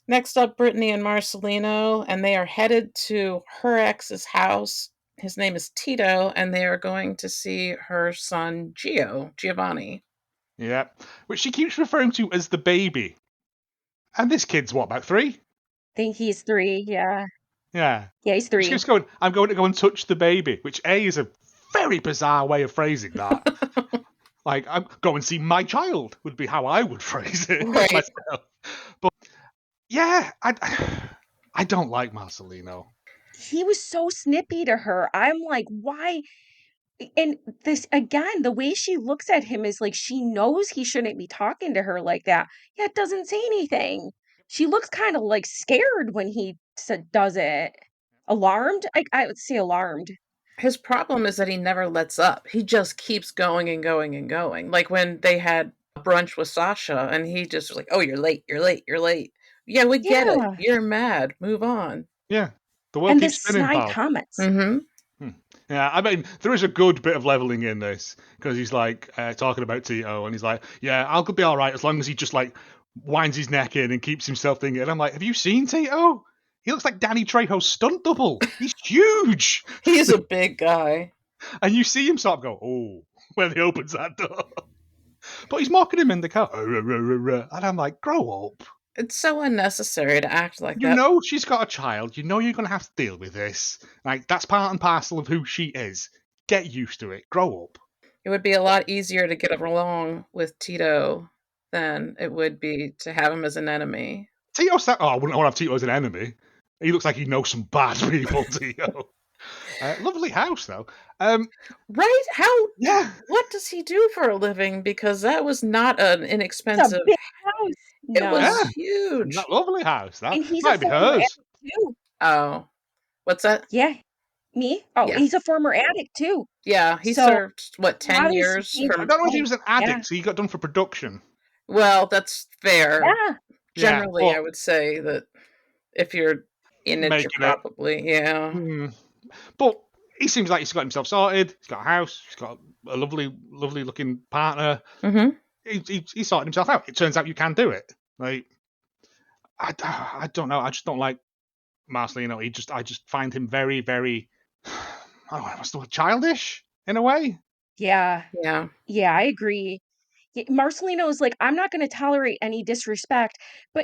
Next up, Brittany and Marcelino, and they are headed to her ex's house. His name is Tito, and they are going to see her son, Giovanni. Yeah, which she keeps referring to as the baby. And this kid's what, about 3? I think he's 3, yeah. Yeah. Yeah, he's 3. She keeps going, I'm going to go and touch the baby, which A is a very bizarre way of phrasing that. Like, I'm go and see my child would be how I would phrase it myself. But yeah, I don't like Marcelino. He was so snippy to her. I'm like, why? And this again, the way she looks at him is like she knows he shouldn't be talking to her like that, yet doesn't say anything. She looks kind of like scared when he does it. Alarmed? I would say alarmed. His problem is that he never lets up. He just keeps going and going and going. Like when they had brunch with Sasha, and he just was like, "Oh, you're late. You're late. You're late." Yeah, we get it. You're mad. Move on. Yeah, the world keeps spinning, snide pal. comments. Yeah, I mean, there is a good bit of leveling in this because he's like talking about Tito, and he's like, "Yeah, I'll be all right as long as he just like winds his neck in and keeps himself thinking." And I'm like, "Have you seen Tito? He looks like Danny Trejo's stunt double. He's huge. He's a big guy." And you see him sort of go, "Oh," when he opens that door. But he's mocking him in the car, and I'm like, "Grow up." It's so unnecessary to act like that. You know she's got a child. You know you're going to have to deal with this. Like, that's part and parcel of who she is. Get used to it. Grow up. It would be a lot easier to get along with Tito than it would be to have him as an enemy. Tito's that. Oh, I wouldn't want to have Tito as an enemy. He looks like he knows some bad people, Tito. Lovely house, though. Right? How? Yeah. What does he do for a living? Because that was not an inexpensive big house. It was huge. That lovely house. That and he's might be hers. Too. Oh, what's that? Yeah, me. Oh, yeah. He's a former addict too. Yeah, he served 10 years. I don't know if he was an addict, so he got done for production. Well, that's fair. Yeah. Generally, I would say that if you're in it, you're probably, yeah. But he seems like he's got himself sorted. He's got a house. He's got a lovely, lovely looking partner. Mm-hmm. He sorted himself out. It turns out you can do it. Like, I don't know. I just don't like Marcelino. I just find him very, very, I don't know, what's the word, childish in a way. Yeah. Yeah. Yeah, I agree. Marcelino is like, I'm not going to tolerate any disrespect,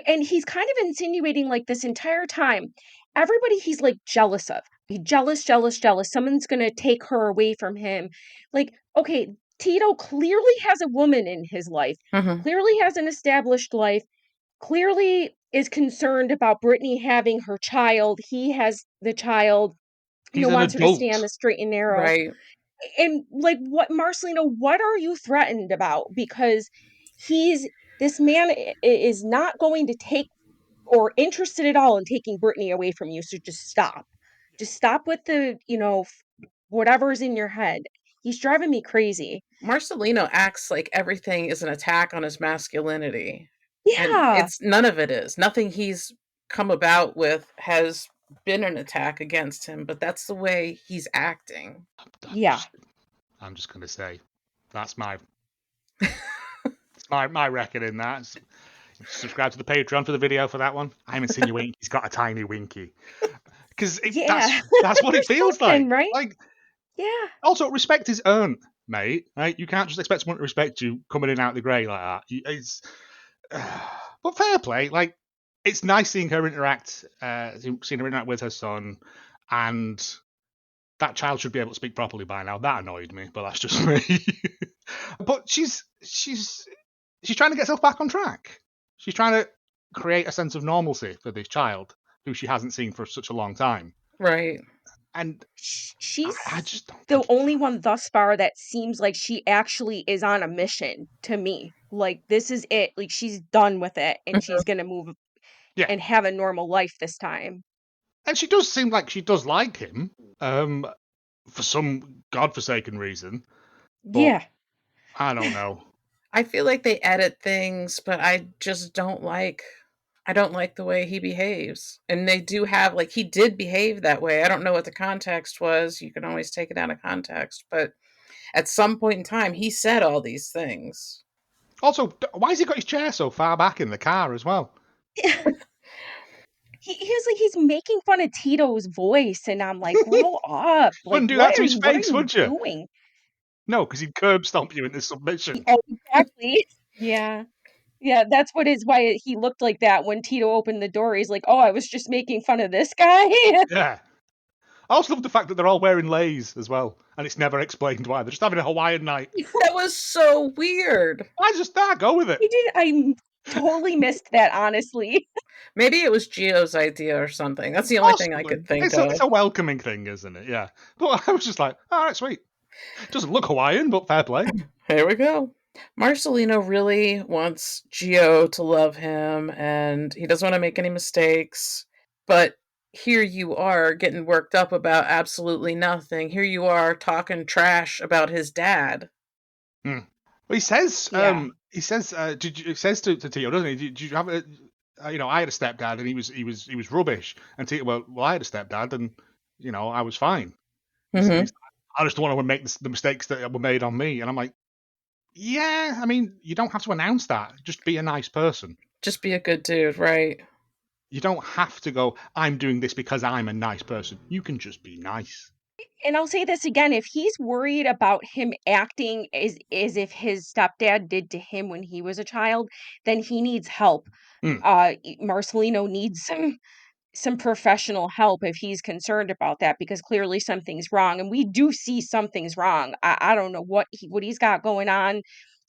and he's kind of insinuating like this entire time, everybody he's like jealous of. He jealous, jealous, jealous. Someone's going to take her away from him. Like, okay, Tito clearly has a woman in his life, Mm-hmm. clearly has an established life, clearly is concerned about Brittany having her child. He has the child, He's an wants her to stay on adult. the straight and narrow. Right. And like, what, Marcelino, what are you threatened about? Because this man is not going to take or interested at all in taking Brittany away from you. So just stop with the, whatever's in your head. He's driving me crazy. Marcelino acts like everything is an attack on his masculinity. And Yeah. it's none of it is. Nothing he's come about with has been an attack against him, but that's the way he's acting. Yeah. I'm just gonna say, that's my my record in that. Subscribe to the Patreon for the video for that one. I'm insinuating he's got a tiny winky because Yeah. that's what it feels like. Right? Like, Yeah. also, respect is earned, mate. Right? You can't just expect someone to respect you coming in out of the grey like that. It's but fair play. Like, it's nice seeing her interact, with her son, and that child should be able to speak properly by now. That annoyed me, but that's just me. But she's trying to get herself back on track. She's trying to create a sense of normalcy for this child who she hasn't seen for such a long time. Right. And She's I just don't the think only one thus far that seems like she actually is on a mission to me. Like, this is it. Like, she's done with it and she's Mhm. going to move yeah. and have a normal life this time. And she does seem like she does like him, for some godforsaken reason. But Yeah. I don't know. I feel like they edit things, but I just don't like the way he behaves. And they do have, like, he did behave that way. I don't know what the context was. You can always take it out of context, but at some point in time he said all these things. Also, why has he got his chair so far back in the car as well? He's making fun of Tito's voice, and I'm like, grow up. Like, Wouldn't do what that to his are face, you would you? doing? No, because he'd curb stomp you into submission. Oh, exactly. Yeah. Yeah, that's why he looked like that when Tito opened the door. He's like, "Oh, I was just making fun of this guy." Yeah. I also love the fact that they're all wearing leis as well, and it's never explained why. They're just having a Hawaiian night. That was so weird. Go with it. I totally missed that, honestly. Maybe it was Gio's idea or something. That's the only thing I Possibly. could think It's of. a welcoming thing, isn't it? Yeah. But I was just like, all right, sweet. Doesn't look Hawaiian, but fair play. Here we go. Marcelino really wants Gio to love him, and he doesn't want to make any mistakes. But here you are getting worked up about absolutely nothing. Here you are talking trash about his dad. Well, he says, Yeah. he says to Tito, doesn't he? Did you have a, I had a stepdad and he was rubbish. And Tito, well, I had a stepdad and I was fine. Mm-hmm. I just don't want to make the mistakes that were made on me. And I'm like, yeah, I mean, you don't have to announce that. Just be a nice person. Just be a good dude, right? You don't have to go, I'm doing this because I'm a nice person. You can just be nice. And I'll say this again, if he's worried about him acting as if his stepdad did to him when he was a child, then he needs help. Marcelino needs some professional help if he's concerned about that, because clearly something's wrong, and we do see something's wrong. I don't know what he's got going on.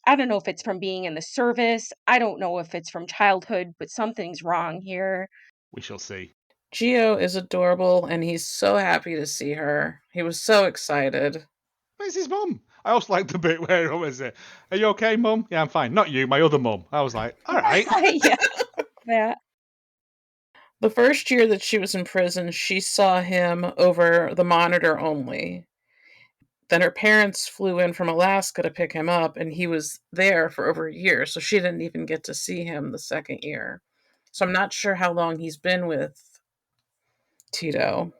I don't know if it's from being in the service. I don't know if it's from childhood, but something's wrong here. We shall see. Gio is adorable, and he's so happy to see her. He was so excited. Where's his mum? I also like the bit where it was, are you okay, mum? Yeah, I'm fine. Not you, my other mum. I was like, all right. Yeah. That. The first year that she was in prison, she saw him over the monitor only. Then her parents flew in from Alaska to pick him up, and he was there for over a year, so she didn't even get to see him the second year. So I'm not sure how long he's been with Tito.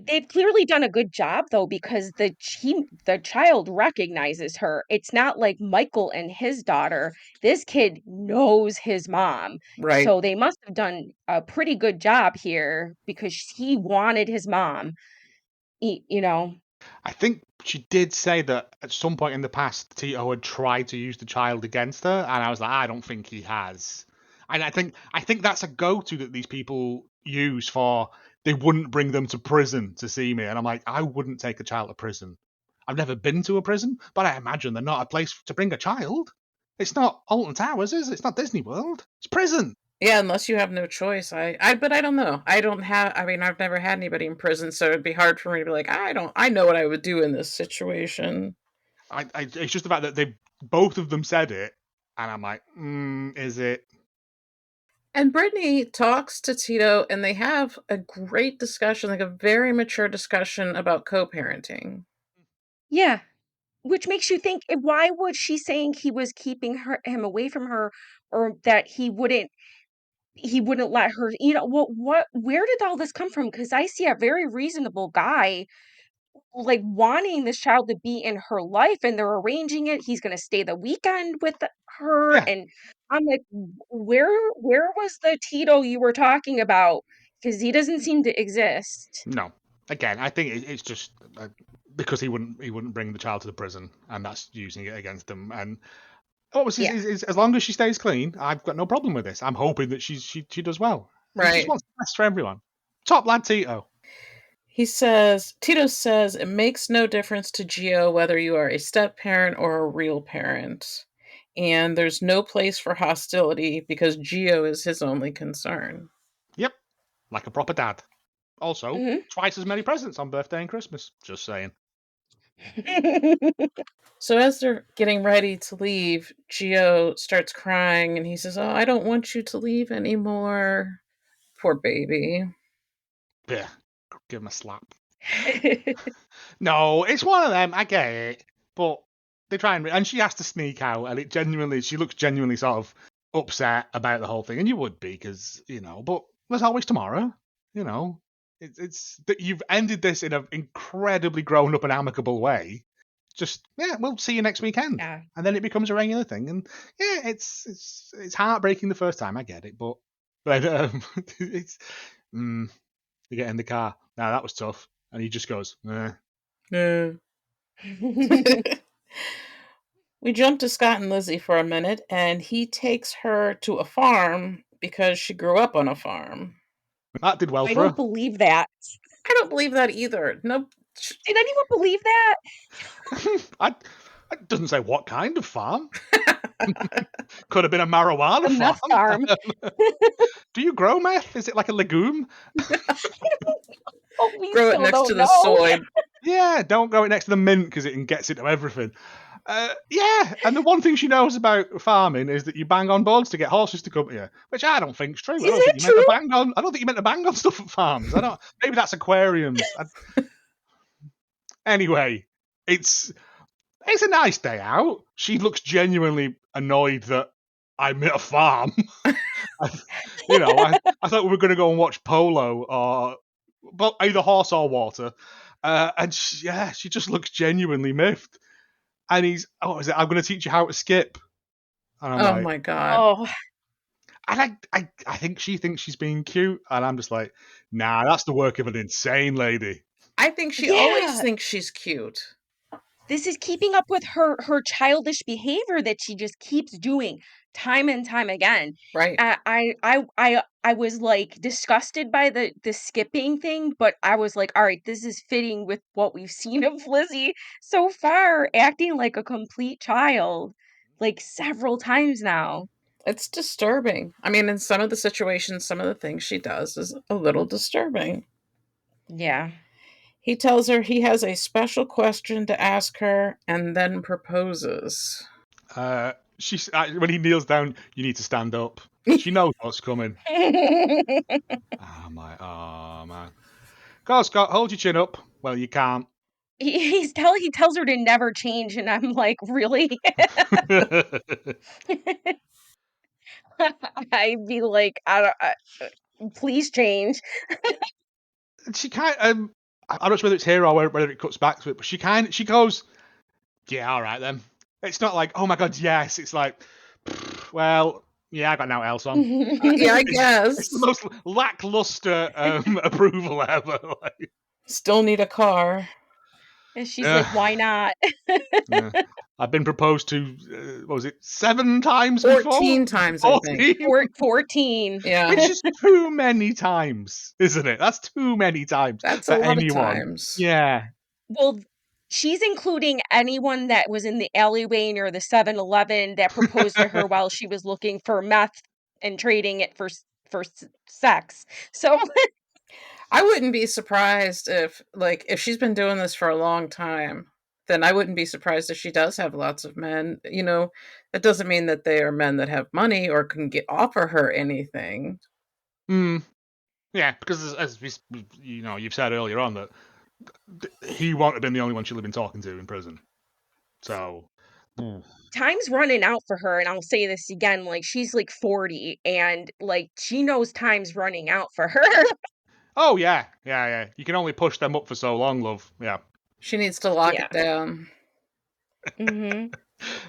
They've clearly done a good job though, because the child recognizes her. It's not like Michael and his daughter. This kid knows his mom. Right. So they must have done a pretty good job here because he wanted his mom. You know. I think she did say that at some point in the past, Tito had tried to use the child against her, and I was like, I don't think he has. And I think that's a go-to that these people use for they wouldn't bring them to prison to see me, and I'm like, I wouldn't take a child to prison. I've never been to a prison, but I imagine they're not a place to bring a child. It's not Alton Towers, is it? It's not Disney World. It's prison. Yeah, unless you have no choice. But I don't know. I mean, I've never had anybody in prison, so it'd be hard for me to be like, I know what I would do in this situation. It's just the fact that they both of them said it, and I'm like, is it? And Brittany talks to Tito, and they have a great discussion, like a very mature discussion about co-parenting. Yeah. Which makes you think, why would she saying he was keeping him away from her, or that he wouldn't let her, where did all this come from? Because I see a very reasonable guy like wanting this child to be in her life, and they're arranging it. He's going to stay the weekend with her, Yeah. and I'm like, where was the Tito you were talking about? Because he doesn't seem to exist. No. Again, I think it's just because he wouldn't bring the child to the prison, and that's using it against them. And Yeah. as long as she stays clean, I've got no problem with this. I'm hoping that she does well. He just Right. wants the best for everyone. Top lad Tito. Tito says, it makes no difference to Gio whether you are a step parent or a real parent. And there's no place for hostility because Gio is his only concern. Yep, like a proper dad. Also, Mhm. twice as many presents on birthday and Christmas. Just saying. So as they're getting ready to leave, Gio starts crying and he says, "Oh, I don't want you to leave anymore." Poor baby. Yeah, give him a slap. No, it's one of them. I get it, but they try and she has to sneak out, and she looks genuinely sort of upset about the whole thing, and you would be because but there's always tomorrow. You know, it's that you've ended this in an incredibly grown up and amicable way. Just we'll see you next weekend, Yeah. and then it becomes a regular thing, and it's heartbreaking the first time. I get it, but it's you get in the car. Now that was tough, and he just goes. We jump to Scott and Lizzie for a minute, and he takes her to a farm because she grew up on a farm. That did well I for don't her. believe that. I don't believe that either. No. Did anyone believe that? It doesn't say what kind of farm. Could have been a marijuana A farm. meth farm. Do you grow meth? Is it like a legume? Oh, we Grow it still next to don't the know. soy. Yeah, don't grow it next to the mint because it gets into everything. Yeah, and the one thing she knows about farming is that you bang on boards to get horses to come to you, which I don't think's true. I Is don't think it you meant to true? bang on. I don't think you meant to bang on stuff at farms. I don't. Maybe that's aquariums. Anyway, it's a nice day out. She looks genuinely annoyed that I'm at a farm. I thought we were going to go and watch polo or either horse or water. And she just looks genuinely miffed. And he's, is it? I'm going to teach you how to skip. And I'm Oh like, my god. Oh, and I think she thinks she's being cute. And I'm just like, nah, that's the work of an insane lady. I think she always yeah. thinks she's cute. This is keeping up with her childish behavior that she just keeps doing time and time again. Right. I was like disgusted by the skipping thing, but I was like, all right, this is fitting with what we've seen of Lizzie so far, acting like a complete child, like several times now. It's disturbing. I mean, in some of the situations, some of the things she does is a little disturbing. Yeah. He tells her he has a special question to ask her and then proposes. When he kneels down, you need to stand up. She knows what's coming. I'm like, oh man. Go, Scott, hold your chin up. Well, you can't. He tells her to never change, and I'm like, really? I'd be like, please change. She kind I don't know whether it's here or whether it cuts back to it, but she goes, yeah, all right then. It's not like, oh my god, yes. It's like, well, yeah, I got now else on. Yeah, I It's guess. the most lackluster approval ever. Like, Still need a car. And she's like, why not? yeah. I've been proposed to, what was it, 7 times 14 before? times, I think. 14. Yeah, Which is too many times, isn't it? That's too many times that's for a lot of anyone. times. Yeah. Well, she's including anyone that was in the alleyway near the 7-Eleven that proposed to her while she was looking for meth and trading it for sex. So I wouldn't be surprised if she's been doing this for a long time, then I wouldn't be surprised if she does have lots of men. That doesn't mean that they are men that have money or can offer her anything. Yeah, because as you've said earlier on that he won't have been the only one she'll have been talking to in prison. So time's running out for her, and I'll say this again, like she's like 40 and like she knows time's running out for her. oh yeah. You can only push them up for so long, love. Yeah. She needs to lock Yeah. it down. Mhm.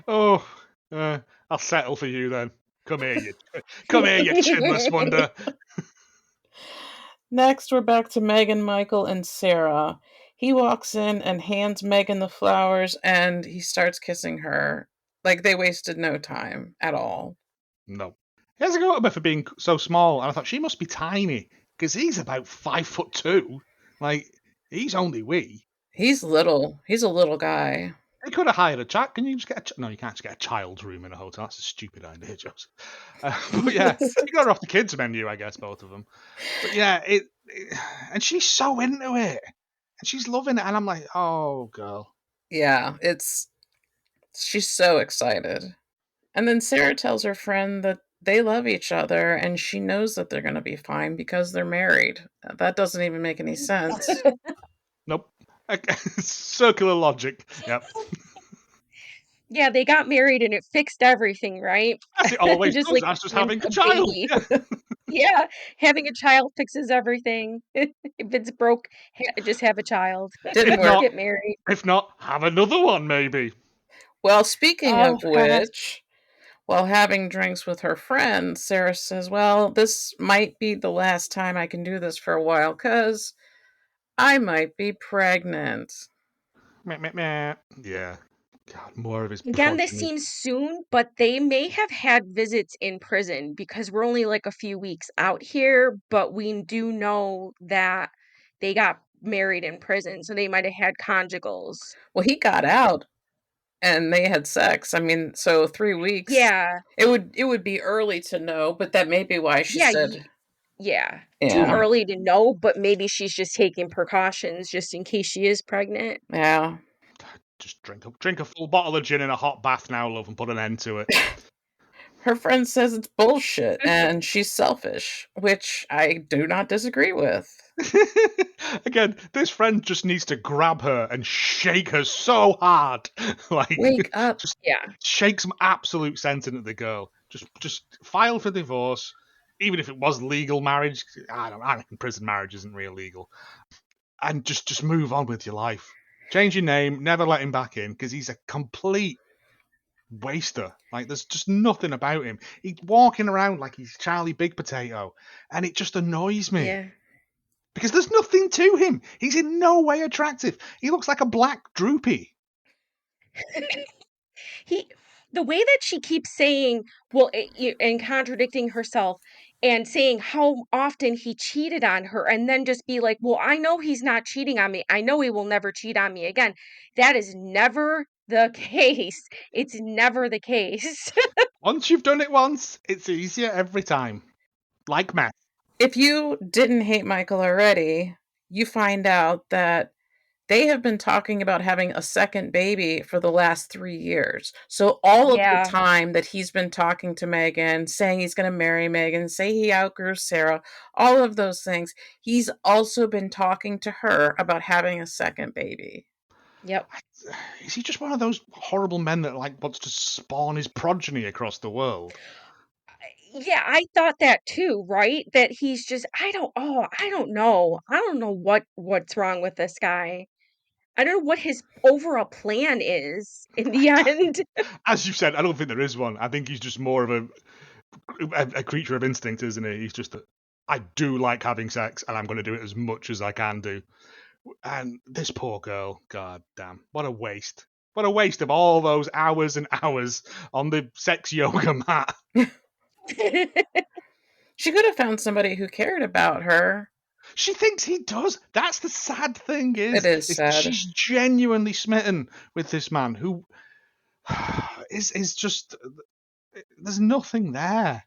Oh, I'll settle for you then. Come here, you chinless wonder. Next, we're back to Megan, Michael, and Sarah. He walks in and hands Megan the flowers, and he starts kissing her. Like they wasted no time at all. No. He has a go at her for being so small, and I thought she must be tiny because he's about 5'2". Like he's only wee. He's little. He's a little guy. They could have hired a child. Can you just get no? You can't just get a child's room in a hotel. That's a stupid idea, Joseph. But yeah, you got her off the kids menu, I guess, both of them. But yeah, and she's so into it, and she's loving it, and I'm like, oh, girl. Yeah, she's so excited. And then Sarah tells her friend that they love each other and she knows that they're going to be fine because they're married. That doesn't even make any sense. Nope. Circular logic. Yep. Yeah, they got married and it fixed everything, right? As it always Just does. like That's just having having a a child. baby. Yeah. Yeah, having a child fixes everything. If it's broke, just have a child Didn't If or work. not, get married. have another one, maybe. Well, speaking Oh of god. which, while having drinks with her friend, Sarah says, well, this might be the last time I can do this for a while because I might be pregnant. Meh, meh, meh. Yeah. God, more of his Again, this misogyny. seems soon, but they may have had visits in prison because we're only like a few weeks out here, but we do know that they got married in prison, so they might have had conjugals. Well, he got out and they had sex. I mean, so 3 weeks. Yeah. It would be early to know, but that may be why she Yeah, said, yeah. Too yeah. early to know, but maybe she's just taking precautions just in case she is pregnant. Yeah. Just drink a full bottle of gin in a hot bath now, love, and put an end to it. Her friend says it's bullshit and she's selfish, which I do not disagree with. Again, this friend just needs to grab her and shake her so hard, like Wake up. just Yeah. shake some absolute sense into the girl. Just file for divorce, even if it was legal marriage. I reckon prison marriage isn't real legal, and just move on with your life. Change your name, never let him back in because he's a complete waster. Like there's just nothing about him. He's walking around like he's Charlie Big Potato, and it just annoys me. Yeah. Because there's nothing to him. He's in no way attractive. He looks like a black droopy. He the way that she keeps saying, well, and contradicting herself and saying how often he cheated on her and then just be like, "Well, I know he's not cheating on me. I know he will never cheat on me again." That is never the case. It's never the case. Once you've done it once, it's easier every time. Like meth. If you didn't hate Michael already, you find out that they have been talking about having a second baby for the last 3 years. So all of the Yeah. time that he's been talking to Megan, saying he's going to marry Megan, say he outgrew Sarah, all of those things, he's also been talking to her about having a second baby. Yep. Is he just one of those horrible men that like wants to spawn his progeny across the world? Yeah, I thought that too, right? That he's just I don't know. I don't know what's wrong with this guy. I don't know what his overall plan is in the end. As you said, I don't think there is one. I think he's just more of a creature of instinct, isn't he? He's just I do like having sex, and I'm going to do it as much as I can do. And this poor girl, god damn, what a waste. What a waste of all those hours and hours on the sex yoga mat. She could have found somebody who cared about her. She thinks he does. That's the sad thing It is is sad. she's genuinely smitten with this man who is just, there's nothing there.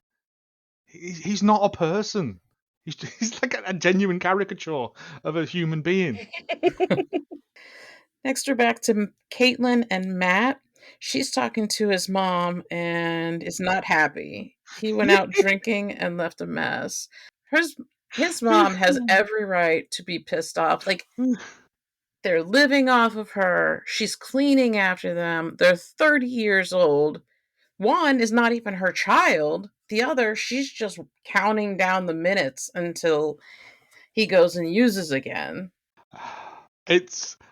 He's not a person. He's like a genuine caricature of a human being. Next, we're back to Caitlin and Matt. She's talking to his mom and is not happy. He went out drinking and left a mess. His mom has every right to be pissed off. Like, they're living off of her. She's cleaning after them. They're 30 years old. One is not even her child. The other, she's just counting down the minutes until he goes and uses again. I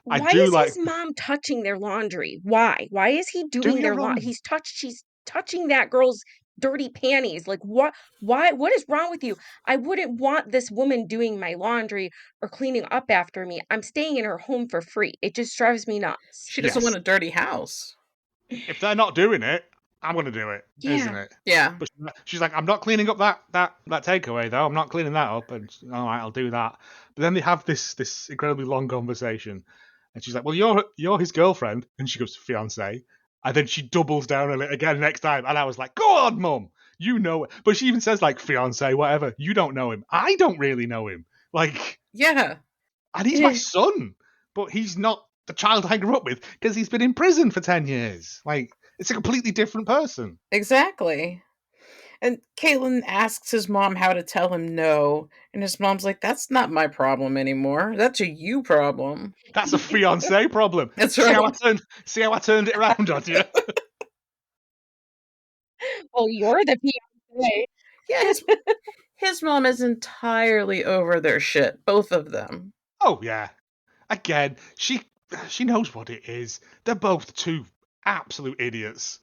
Why do is like, his mom touching their laundry? Why? Why is he do doing your their laundry? own. She's touching that girl's dirty panties. Like what? Why? What is wrong with you? I wouldn't want this woman doing my laundry or cleaning up after me. I'm staying in her home for free. It just drives me nuts. She doesn't want Yes. a dirty house. If they're not doing it, I'm going to do it, isn't Yeah. it? Yeah. But she's like, I'm not cleaning up that takeaway though. I'm not cleaning that up. And all right, I'll do that. But then they have this incredibly long conversation, and she's like, "Well, you're his girlfriend," and she goes, "Fiance," and then she doubles down on it again next time. And I was like, "Go on, mum, you know it." But she even says like, "Fiance, whatever. You don't know him. I don't really know him. Like, Yeah. and he's my son, but he's not the child I grew up with because he's been in prison for 10 years. Like, it's a completely different person." Exactly. And Caitlin asks his mom how to tell him no. And his mom's like, that's not my problem anymore. That's a you problem. That's a fiance problem. That's right. See how I turned it around on you? Well, you're the fiance. Yeah, his mom is entirely over their shit. Both of them. Oh yeah. Again, she knows what it is. They're both two absolute idiots.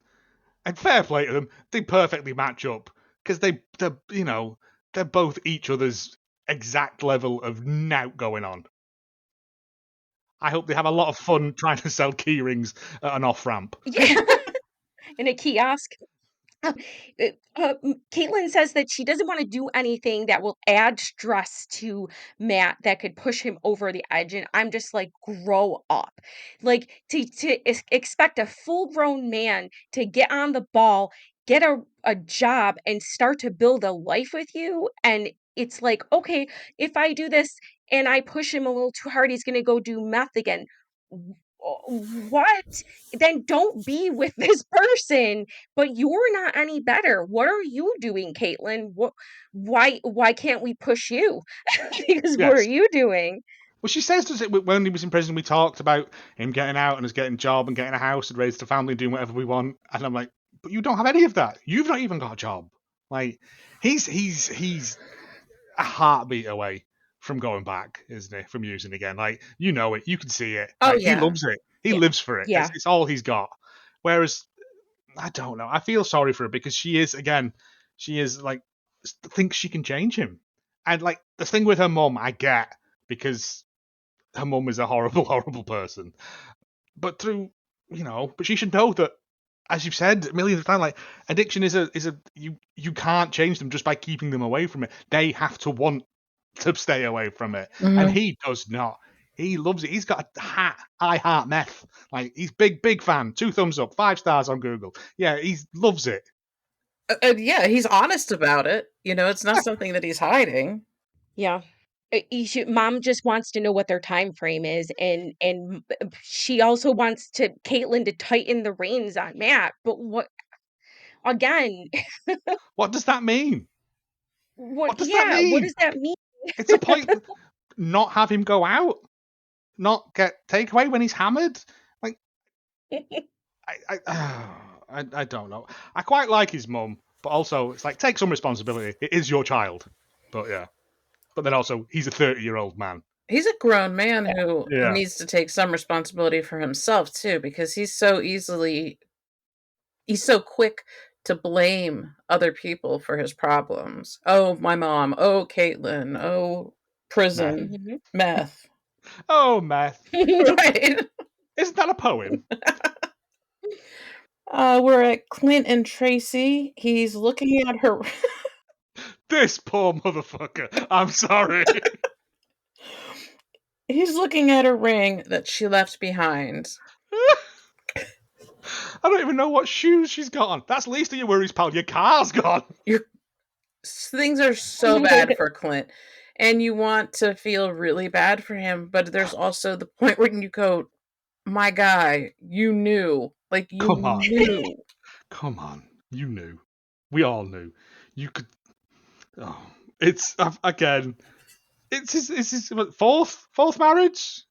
And fair play to them, they perfectly match up. Because they're both each other's exact level of nout going on. I hope they have a lot of fun trying to sell key rings at an off ramp. Yeah. In a kiosk. Uh, Caitlin says that she doesn't want to do anything that will add stress to Matt that could push him over the edge. And I'm just like, grow up. Like to expect a full grown man to get on the ball, get a job, and start to build a life with you. And it's like, okay, if I do this and I push him a little too hard, he's going to go do meth again. What? Then don't be with this person, but you're not any better. What are you doing, Caitlin? Why can't we push you? Because what are Yes. you doing? Well, she says to it when he was in prison. We talked about him getting out and us getting a job and getting a house and raised a family and doing whatever we want. And I'm like, but you don't have any of that. You've not even got a job. Like, he's a heartbeat away from going back, isn't he? From using again. Like, you know it. You can see it. Oh, Like, he yeah. loves it. He Yeah. lives for it. Yeah. It's all he's got. Whereas, I don't know. I feel sorry for her because she is like, thinks she can change him. And like the thing with her mum, I get because her mum is a horrible, horrible person. But but she should know that, as you've said millions of times, like addiction is a you can't change them just by keeping them away from it. They have to want to stay away from it, and he does not. He loves it. He's got a hat. I heart meth. Like he's big fan. 2 thumbs up, 5 stars on Google. Yeah, he loves it. Yeah, he's honest about it. It's not something that he's hiding. Yeah. Mom just wants to know what their time frame is, and she also wants Caitlin to tighten the reins on Matt. But what again? What does that mean? What? What does that Yeah. What mean? does that mean? It's a point. Not have him go out. Not get takeaway when he's hammered. Like I don't know. I quite like his mum. But also, it's like, take some responsibility. It is your child. But yeah. But then also, he's a 30-year-old man. He's a grown man who Yeah. needs to take some responsibility for himself too, because he's so quick to blame other people for his problems. Oh, my mom. Oh, Caitlin. Oh, prison. Mhm. Meth. Oh, meth. Right. Isn't that a poem? We're at Clint and Tracy. He's looking at her. This poor motherfucker. I'm sorry. He's looking at a ring that she left behind. I don't even know what shoes she's got on. That's least of your worries, pal. Your car's gone. Things are so bad for Clint, and you want to feel really bad for him, but there's also the point where you go, my guy, you knew. Like, you Come on. knew. Come on. You knew. We all knew. You could. Oh, it's again. It's his fourth marriage.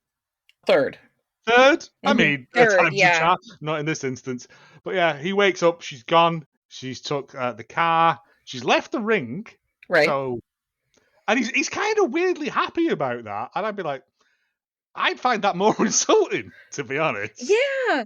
Third. Third. I Mhm. mean, Third, at times yeah. you chat. Not in this instance. But yeah, he wakes up. She's gone. She's took the car. She's left the ring. Right. So, and he's kind of weirdly happy about that. And I'd be like, I'd find that more insulting, to be honest. Yeah.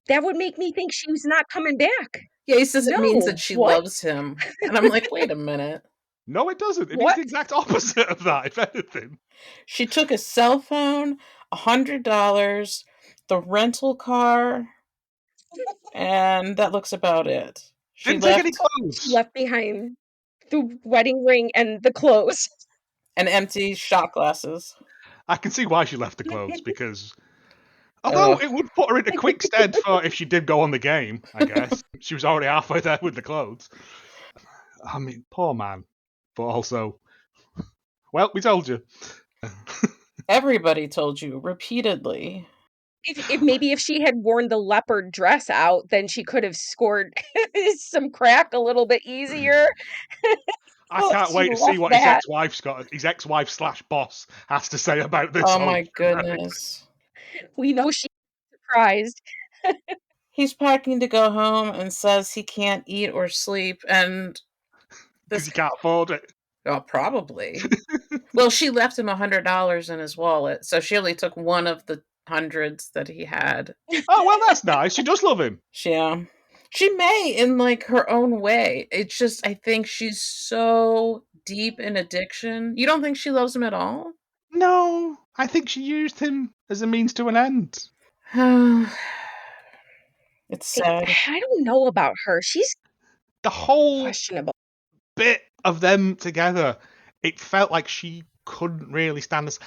That would make me think she was not coming back. Yeah, he says it means No, that she what? loves him. And I'm like, wait a minute. No, it doesn't. It means What? the exact opposite of that, if anything. She took a cell phone, $100, the rental car, and that looks about it. She Didn't take any left clothes. She left behind the wedding ring and the clothes. and empty shot glasses. I can see why she left the clothes, because although it would put her into quick stead for if she did go on the game, I guess. She was already halfway there with the clothes. I mean, poor man. But also, well, we told you. Everybody told you repeatedly. If she had worn the leopard dress out, then she could have scored some crack a little bit easier. I Well, can't she wait to see left what that. his ex-wife/boss has to say about this. Oh whole my scenario. goodness. We know she's surprised. He's packing to go home and says he can't eat or sleep, and Because he can't afford it. Oh, probably. Well, she left him $100 in his wallet, so she only took one of the hundreds that he had. Oh, well, that's nice. She does love him. Yeah. She may in like her own way. It's just I think she's so deep in addiction. You don't think she loves him at all? No, I think she used him as a means to an end. It's sad. I don't know about her. She's The whole questionable. bit of them together, it felt like she couldn't really stand this.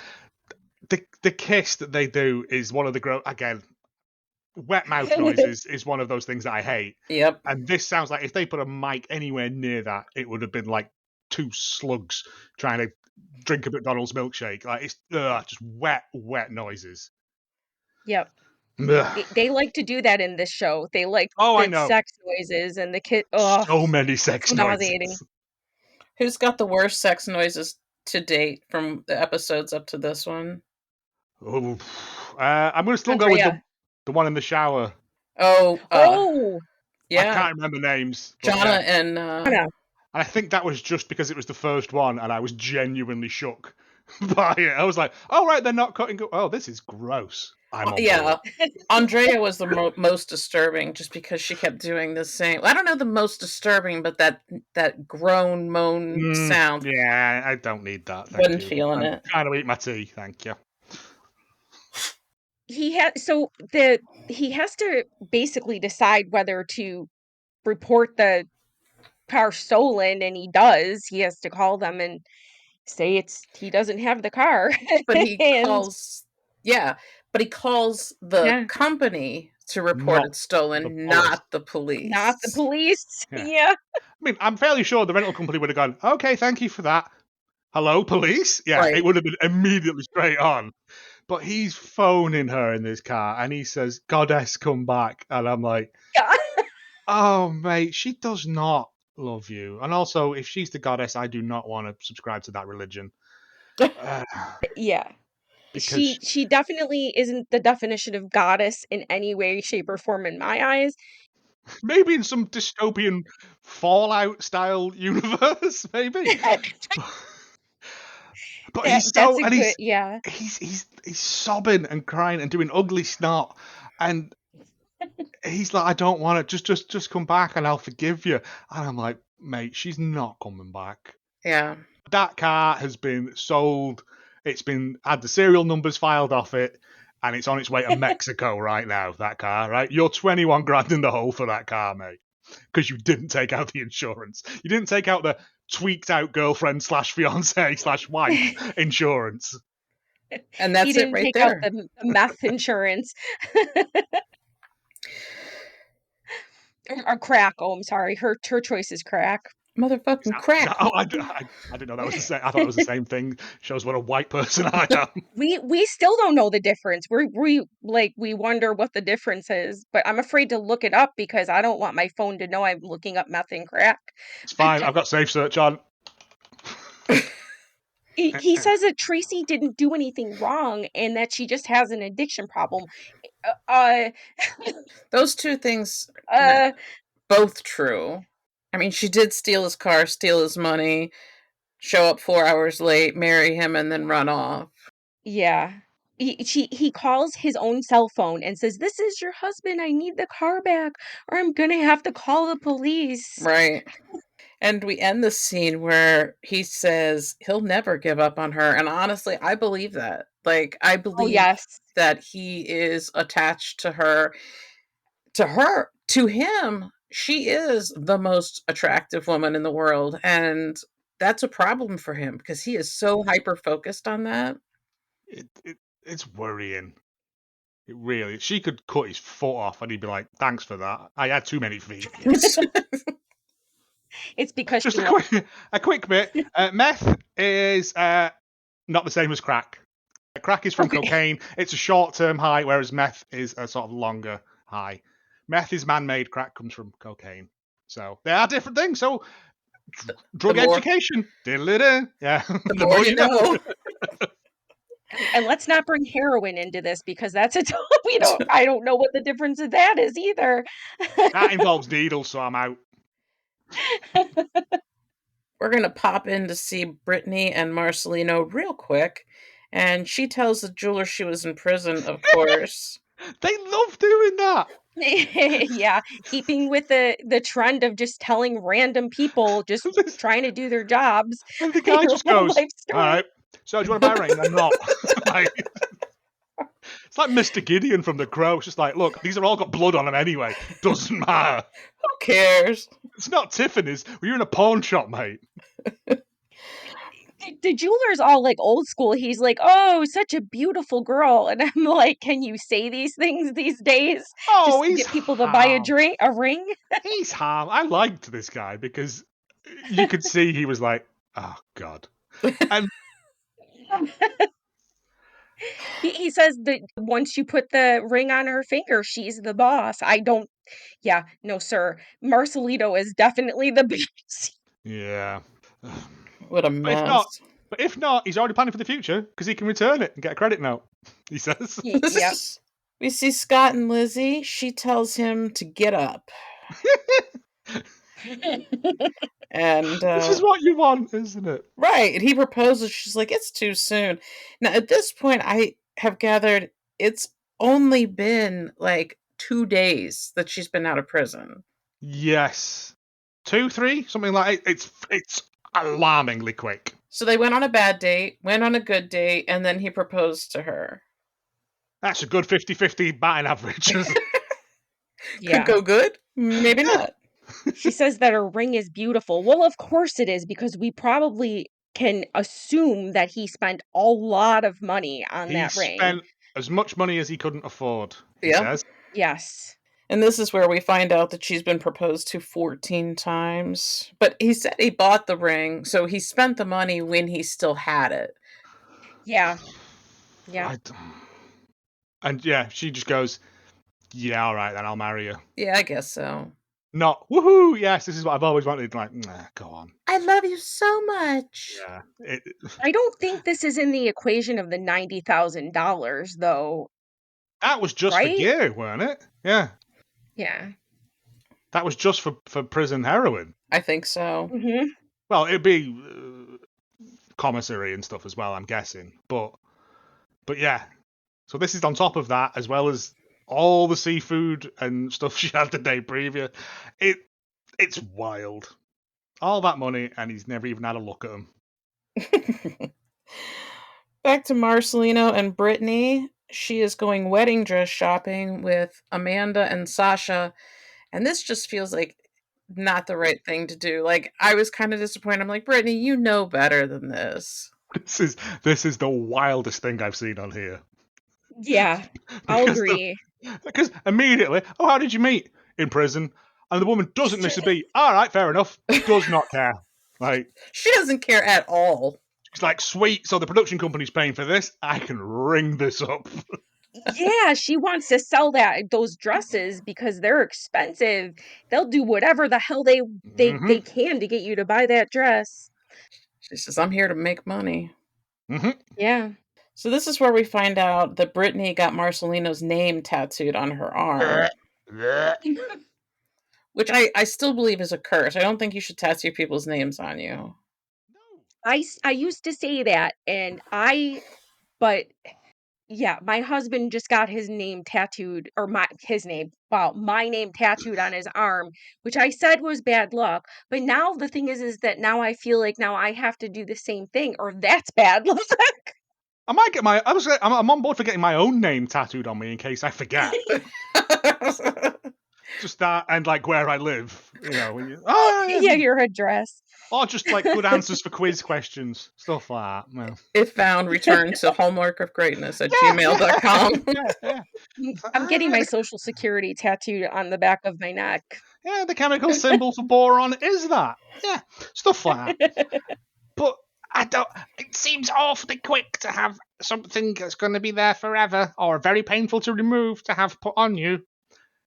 The kiss that they do is one of the again, wet mouth noises is one of those things that I hate. Yep. And this sounds like if they put a mic anywhere near that, it would have been like two slugs trying to drink a McDonald's milkshake. Like it's just wet noises. Yep. Ugh. They like to do that in this show. They like I the know. sex noises and the kid. So many sex nauseating. noises. Who's got the worst sex noises to date from the episodes up to this one? Oh, I'm going to still Andrea. go with the one in the shower. Oh, yeah. I can't remember names. Jonna yeah. and and I think that was just because it was the first one, and I was genuinely shook by it. I was like, "Oh right, they're not cutting. Oh, this is gross." I'm on board. Andrea was the most disturbing, just because she kept doing the same. I don't know the most disturbing, but that groan moan sound. Yeah, I don't need that. Thank Wasn't you. feeling I'm it. trying to eat my tea. Thank you. he has to basically decide whether to report the car stolen, and he does. He has to call them and say he doesn't have the car. But he calls the company to report it stolen, not the police. Not the police. Yeah. I mean, I'm fairly sure the rental company would have gone, "Okay, thank you for that. Hello, police?" Yeah, right. It would have been immediately straight on. But he's phoning her in this car, and he says, "Goddess, come back." And I'm like, oh, mate, she does not love you. And also, if she's the goddess, I do not want to subscribe to that religion. Yeah. She definitely isn't the definition of goddess in any way, shape, or form in my eyes. Maybe in some dystopian Fallout style universe, maybe. But he's That's so, a and good, yeah. he's sobbing and crying and doing ugly snot, and he's like, I don't want it. Just come back and I'll forgive you. And I'm like, mate, she's not coming back. Yeah. That car has been sold. It's been had the serial numbers filed off it, and it's on its way to Mexico right now. That car, right? You're 21 grand in the hole for that car, mate, because you didn't take out the insurance. You didn't take out the tweaked out girlfriend / fiance / wife insurance. And that's He it didn't right take out there. the meth insurance. Or crack. Oh, I'm sorry. Her choice is crack. Motherfucking crack. Oh, I didn't know that was the same. I thought it was the same thing. Shows what a white person I am. We still don't know the difference. We wonder what the difference is, but I'm afraid to look it up because I don't want my phone to know I'm looking up meth and crack. It's fine. I've got safe search on. He says that Tracy didn't do anything wrong and that she just has an addiction problem. Uh, Those two things uh, both true. I mean, she did steal his car, steal his money, show up 4 hours late, marry him, and then run off. yeah. He calls his own cell phone and says, "This is your husband. I need the car back, or I'm gonna have to call the police." Right. And we end the scene where he says he'll never give up on her. And honestly, I believe that. Like, I Oh believe yes. that he is attached to her. To him, she is the most attractive woman in the world. And that's a problem for him because he is so hyper focused on that. It's worrying. It really. She could cut his foot off, and he'd be like, "Thanks for that. I had too many feet." It's because Just she a quick bit. Meth is not the same as crack. Crack is from Okay. cocaine. It's a short-term high, whereas meth is a sort of longer high. Meth is man-made. Crack comes from cocaine. So they are different things. So drug more- education. Diddle-diddle. Yeah. The more you know. And let's not bring heroin into this because that's a I don't know what the difference of that is either. That involves needles, so I'm out. We're going to pop in to see Brittany and Marcelino real quick. And she tells the jeweler she was in prison, of course. They love doing that. Yeah, keeping with the trend of just telling random people just trying to do their jobs. And the guy just Real goes, life "All story. right, so do you want to buy a ring?" I'm not. Like, it's like Mr. Gideon from The Crow. It's just like, look, these have all got blood on them anyway. Doesn't matter. Who cares? It's not Tiffany's. You're in a pawn shop, mate. The jeweler's all like old school. He's like, "Oh, such a beautiful girl," and I'm like, "Can you say these things these days just Oh, to he's get people to buy harm. a ring?" He's harm. I liked this guy because you could see he was like, oh, God. And He says that once you put the ring on her finger, she's the boss. Yeah, no, sir. Marcelito is definitely the boss. yeah. What a mess. But if not, he's already planning for the future because he can return it and get a credit note, he says. Yep. We see Scott and Lizzie. She tells him to get up. And This is what you want, isn't it? right. And he proposes. She's like, it's too soon. Now, at this point, I have gathered it's only been like 2 days that she's been out of prison. Yes. 2, 3, something like it. It's alarmingly quick. So they went on a bad date, went on a good date, and then he proposed to her. That's a good 50-50 batting average. Yeah. Could go good, maybe not. She says that her ring is beautiful. Well, of course it is, because we probably can assume that he spent a lot of money on He that ring. spent as much money as he couldn't afford, he Yeah. says. Yes. And this is where we find out that she's been proposed to 14 times. But he said he bought the ring, so he spent the money when he still had it. Yeah. Yeah. And yeah, she just goes, yeah, all right, then I'll marry you. Yeah, I guess so. Not, woohoo, yes, this is what I've always wanted. Like, nah, go on. I love you so much. Yeah. I don't think this is in the equation of the $90,000, though. That was just for Right? gear, weren't it? Yeah. Yeah. That was just for prison heroin. I think so. Mm-hmm. Well, it'd be commissary and stuff as well, I'm guessing. But yeah. So this is on top of that, as well as all the seafood and stuff she had the day previous. It's wild. All that money, and he's never even had a look at them. Back to Marcelino and Brittany. She is going wedding dress shopping with Amanda and Sasha, and this just feels like not the right thing to do. Like, I was kind of disappointed. I'm like, Brittany, you know better than this. This is the wildest thing I've seen on here. Yeah, I'll agree. Because immediately, oh, how did you meet? In prison. And the woman doesn't miss a beat. All right, fair enough. Does not care. Like, she doesn't care at all. She's like, sweet, so the production company's paying for this. I can ring this up. Yeah, she wants to sell those dresses because they're expensive. They'll do whatever the hell they can to get you to buy that dress. She says, I'm here to make money. Mm-hmm. Yeah. So this is where we find out that Brittany got Marcelino's name tattooed on her arm. Which I still believe is a curse. I don't think you should tattoo people's names on you. I used to say that, but yeah, my husband just got his name tattooed, or my name tattooed on his arm, which I said was bad luck. But now the thing is that now I feel like now I have to do the same thing, or that's bad luck. I might get I'm on board for getting my own name tattooed on me in case I forget. Just that and like where I live, you know. Yeah, your address. Or just like good answers for quiz questions, stuff like that. Well. If found, return to hallmarkofgreatness@gmail.com. Yeah. I'm getting my social security tattooed on the back of my neck. Yeah, the chemical symbol for boron is that. Yeah, stuff like that. But it seems awfully quick to have something that's going to be there forever or very painful to remove to have put on you.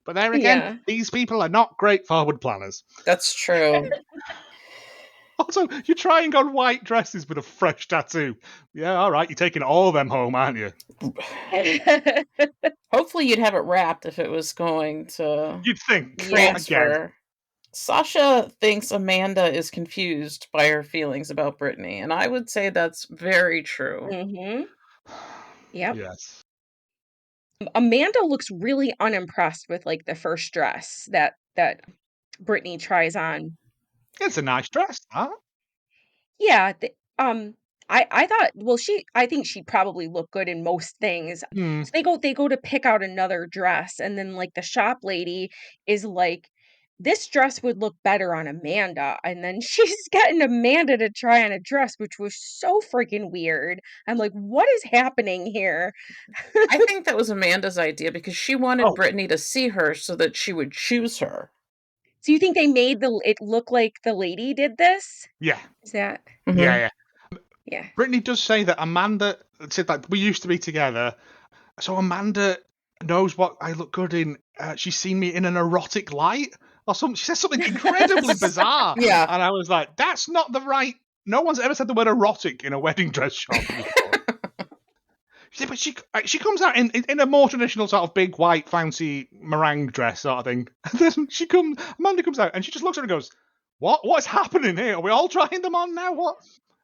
But there again, these people are not great forward planners. That's true. Also, you're trying on white dresses with a fresh tattoo. Yeah, all right, you're taking all of them home, aren't you? Hopefully you'd have it wrapped if it was going to You'd think. Transfer. Again. Sasha thinks Amanda is confused by her feelings about Brittany, and I would say that's very true. Mm-hmm. Yep. Yes. Amanda looks really unimpressed with like the first dress that Brittany tries on. It's a nice dress, huh? Yeah. I thought, well, I think she'd probably look good in most things. So they go to pick out another dress, and then like the shop lady is like, this dress would look better on Amanda. And then she's getting Amanda to try on a dress, which was so freaking weird. I'm like, what is happening here? I think that was Amanda's idea because she wanted Brittany to see her so that she would choose her. So you think they made it look like the lady did this? Yeah. Is that? Mm-hmm. Yeah. Yeah. Brittany does say that Amanda said that we used to be together. So Amanda knows what I look good in. She's seen me in an erotic light or something. She says something incredibly bizarre. Yeah. And I was like, that's not the right. No one's ever said the word erotic in a wedding dress shop before. But she comes out in a more traditional sort of big white fancy meringue dress sort of thing. And then Amanda comes out and she just looks at her and goes, What's happening here? Are we all trying them on now? What?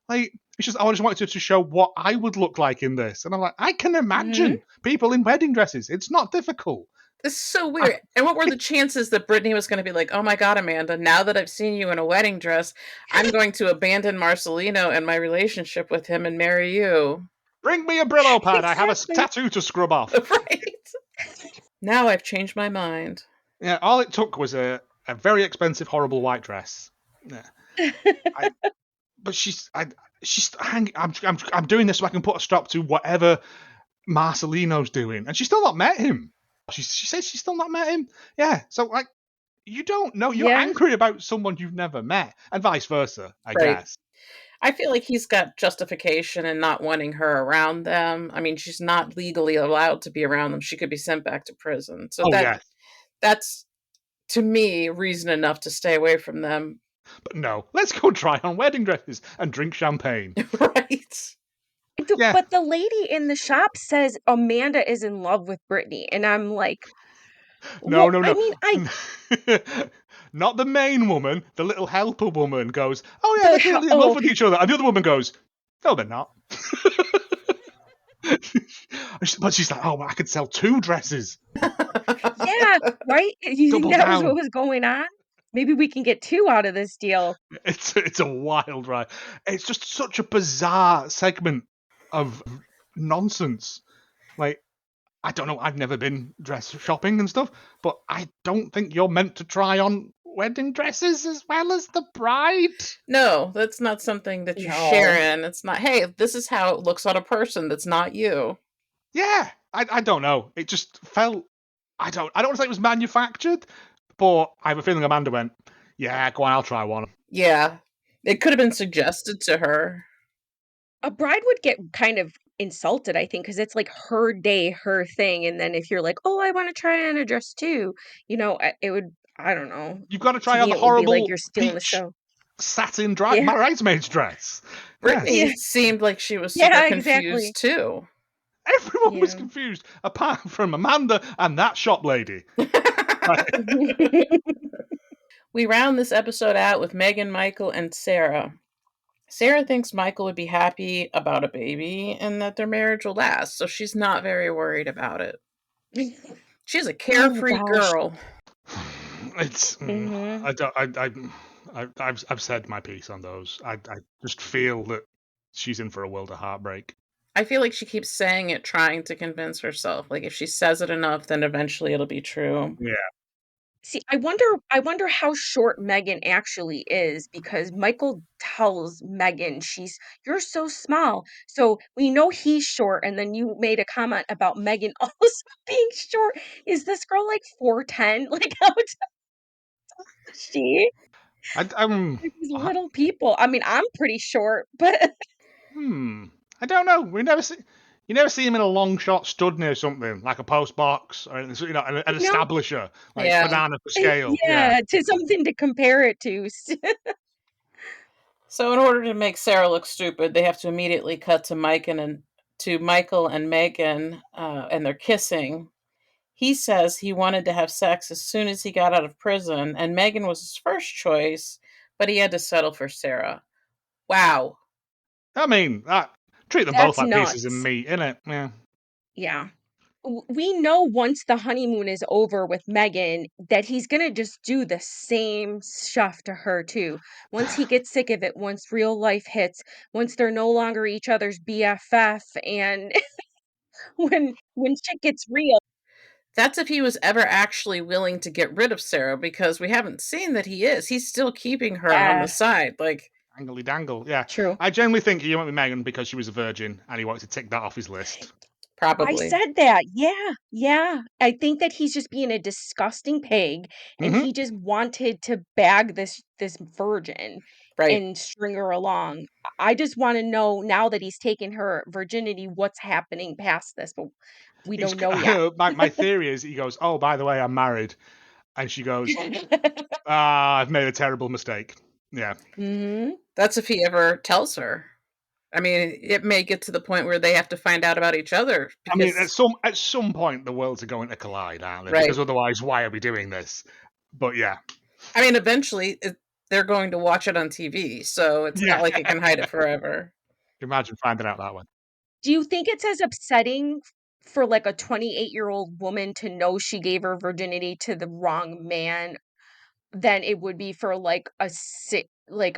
Like, it's just, I just wanted to show what I would look like in this. And I'm like, I can imagine people in wedding dresses. It's not difficult. It's so weird. And what were the chances that Brittany was going to be like, oh my God, Amanda, now that I've seen you in a wedding dress, I'm going to abandon Marcelino and my relationship with him and marry you. Bring me a Brillo pad. Exactly. I have a tattoo to scrub off. Right. Now I've changed my mind. Yeah, all it took was a very expensive, horrible white dress. Yeah. I'm doing this so I can put a stop to whatever Marcelino's doing. And she's still not met him. She says she's still not met him. Yeah, so like, you don't know. You're angry about someone you've never met, and vice versa, I guess. I feel like he's got justification in not wanting her around them. I mean, she's not legally allowed to be around them. She could be sent back to prison. So that's, to me, reason enough to stay away from them. But no, let's go try on wedding dresses and drink champagne. Right. But the lady in the shop says Amanda is in love with Brittany. And I'm like, no. I mean, Not the main woman, the little helper woman goes, "Oh yeah, they're clearly in love with each other," and the other woman goes, "No, they're not." But she's like, "Oh, I could sell 2 dresses." Yeah, right? You think Double that was down. what was going on? Maybe we can get 2 out of this deal. It's a wild ride. It's just such a bizarre segment of nonsense. Like, I don't know, I've never been dress shopping and stuff, but I don't think you're meant to try on wedding dresses as well as the bride. No, that's not something that you share in. It's not, hey, this is how it looks on a person that's not you. Yeah, I don't know. It just felt, I don't want to say it was manufactured, but I have a feeling Amanda went, "Yeah, go on, I'll try one." Yeah. It could have been suggested to her. A bride would get kind of insulted, I think, because it's like her day, her thing, and then if you're like, "Oh, I wanna try on a dress too," it would I don't know. You've got to To try on me, the it would be like horrible you're stealing the peach show. satin Yeah. bridesmaid's dress. Brittany Yeah. Yes. seemed like she was super Yeah, exactly. confused too. Everyone was Yeah. confused, apart from Amanda and that shop lady. Right. We round this episode out with Megan, Michael, and Sarah. Sarah thinks Michael would be happy about a baby and that their marriage will last, so she's not very worried about it. She's a Oh carefree gosh. girl. It's Mhm. I don't I've said my piece on those. I just feel that she's in for a world of heartbreak. I feel like she keeps saying it, trying to convince herself. Like if she says it enough, then eventually it'll be true. Yeah. See, I wonder how short Megan actually is because Michael tells Megan "You're so small." So we know he's short, and then you made a comment about Megan also being short. Is this girl like 4'10"? Like, how tall is she? I'm Like these little people. I mean, I'm pretty short, but hmm. I don't know. You never see him in a long shot stud near something like a post box or anything, an you know, establisher like Yeah. banana for scale. Yeah. yeah, to something to compare it to. So in order to make Sarah look stupid, they have to immediately cut to Michael and Megan, and they're kissing. He says he wanted to have sex as soon as he got out of prison, and Megan was his first choice, but he had to settle for Sarah. Wow. I mean, treat them both That's like pieces of nuts. meat, innit? Yeah. Yeah. We know once the honeymoon is over with Megan that he's gonna just do the same stuff to her too. Once he gets sick of it, once real life hits, once they're no longer each other's BFF, and when shit gets real. That's if he was ever actually willing to get rid of Sarah, because we haven't seen that he is. He's still keeping her on the Yeah, side. Like, Angly dangle. Yeah. true. I generally think he went with Megan because she was a virgin and he wanted to tick that off his list. I probably. said that. Yeah, yeah. I think that he's just being a disgusting pig, and Hmm. he just wanted to bag this virgin Right. and string her along. I just wanna know now that he's taken her virginity, what's happening past this, but we He's don't know yet. my theory is he goes, "Oh, by the way, I'm married," and she goes, "Ah, I've made a terrible mistake." Yeah. Mhm. That's if he ever tells her. I mean, it may get to the point where they have to find out about each other I mean, because, at some point the worlds are going to collide, aren't they? right. Because otherwise, why are we doing this? But yeah, I mean, eventually they're going to watch it on TV, so it's not yeah. like it can hide it forever. Imagine finding out that way. Do you think it's as upsetting for, like, a 28-year-old woman to know she gave her virginity to the wrong man than it would be for, like, a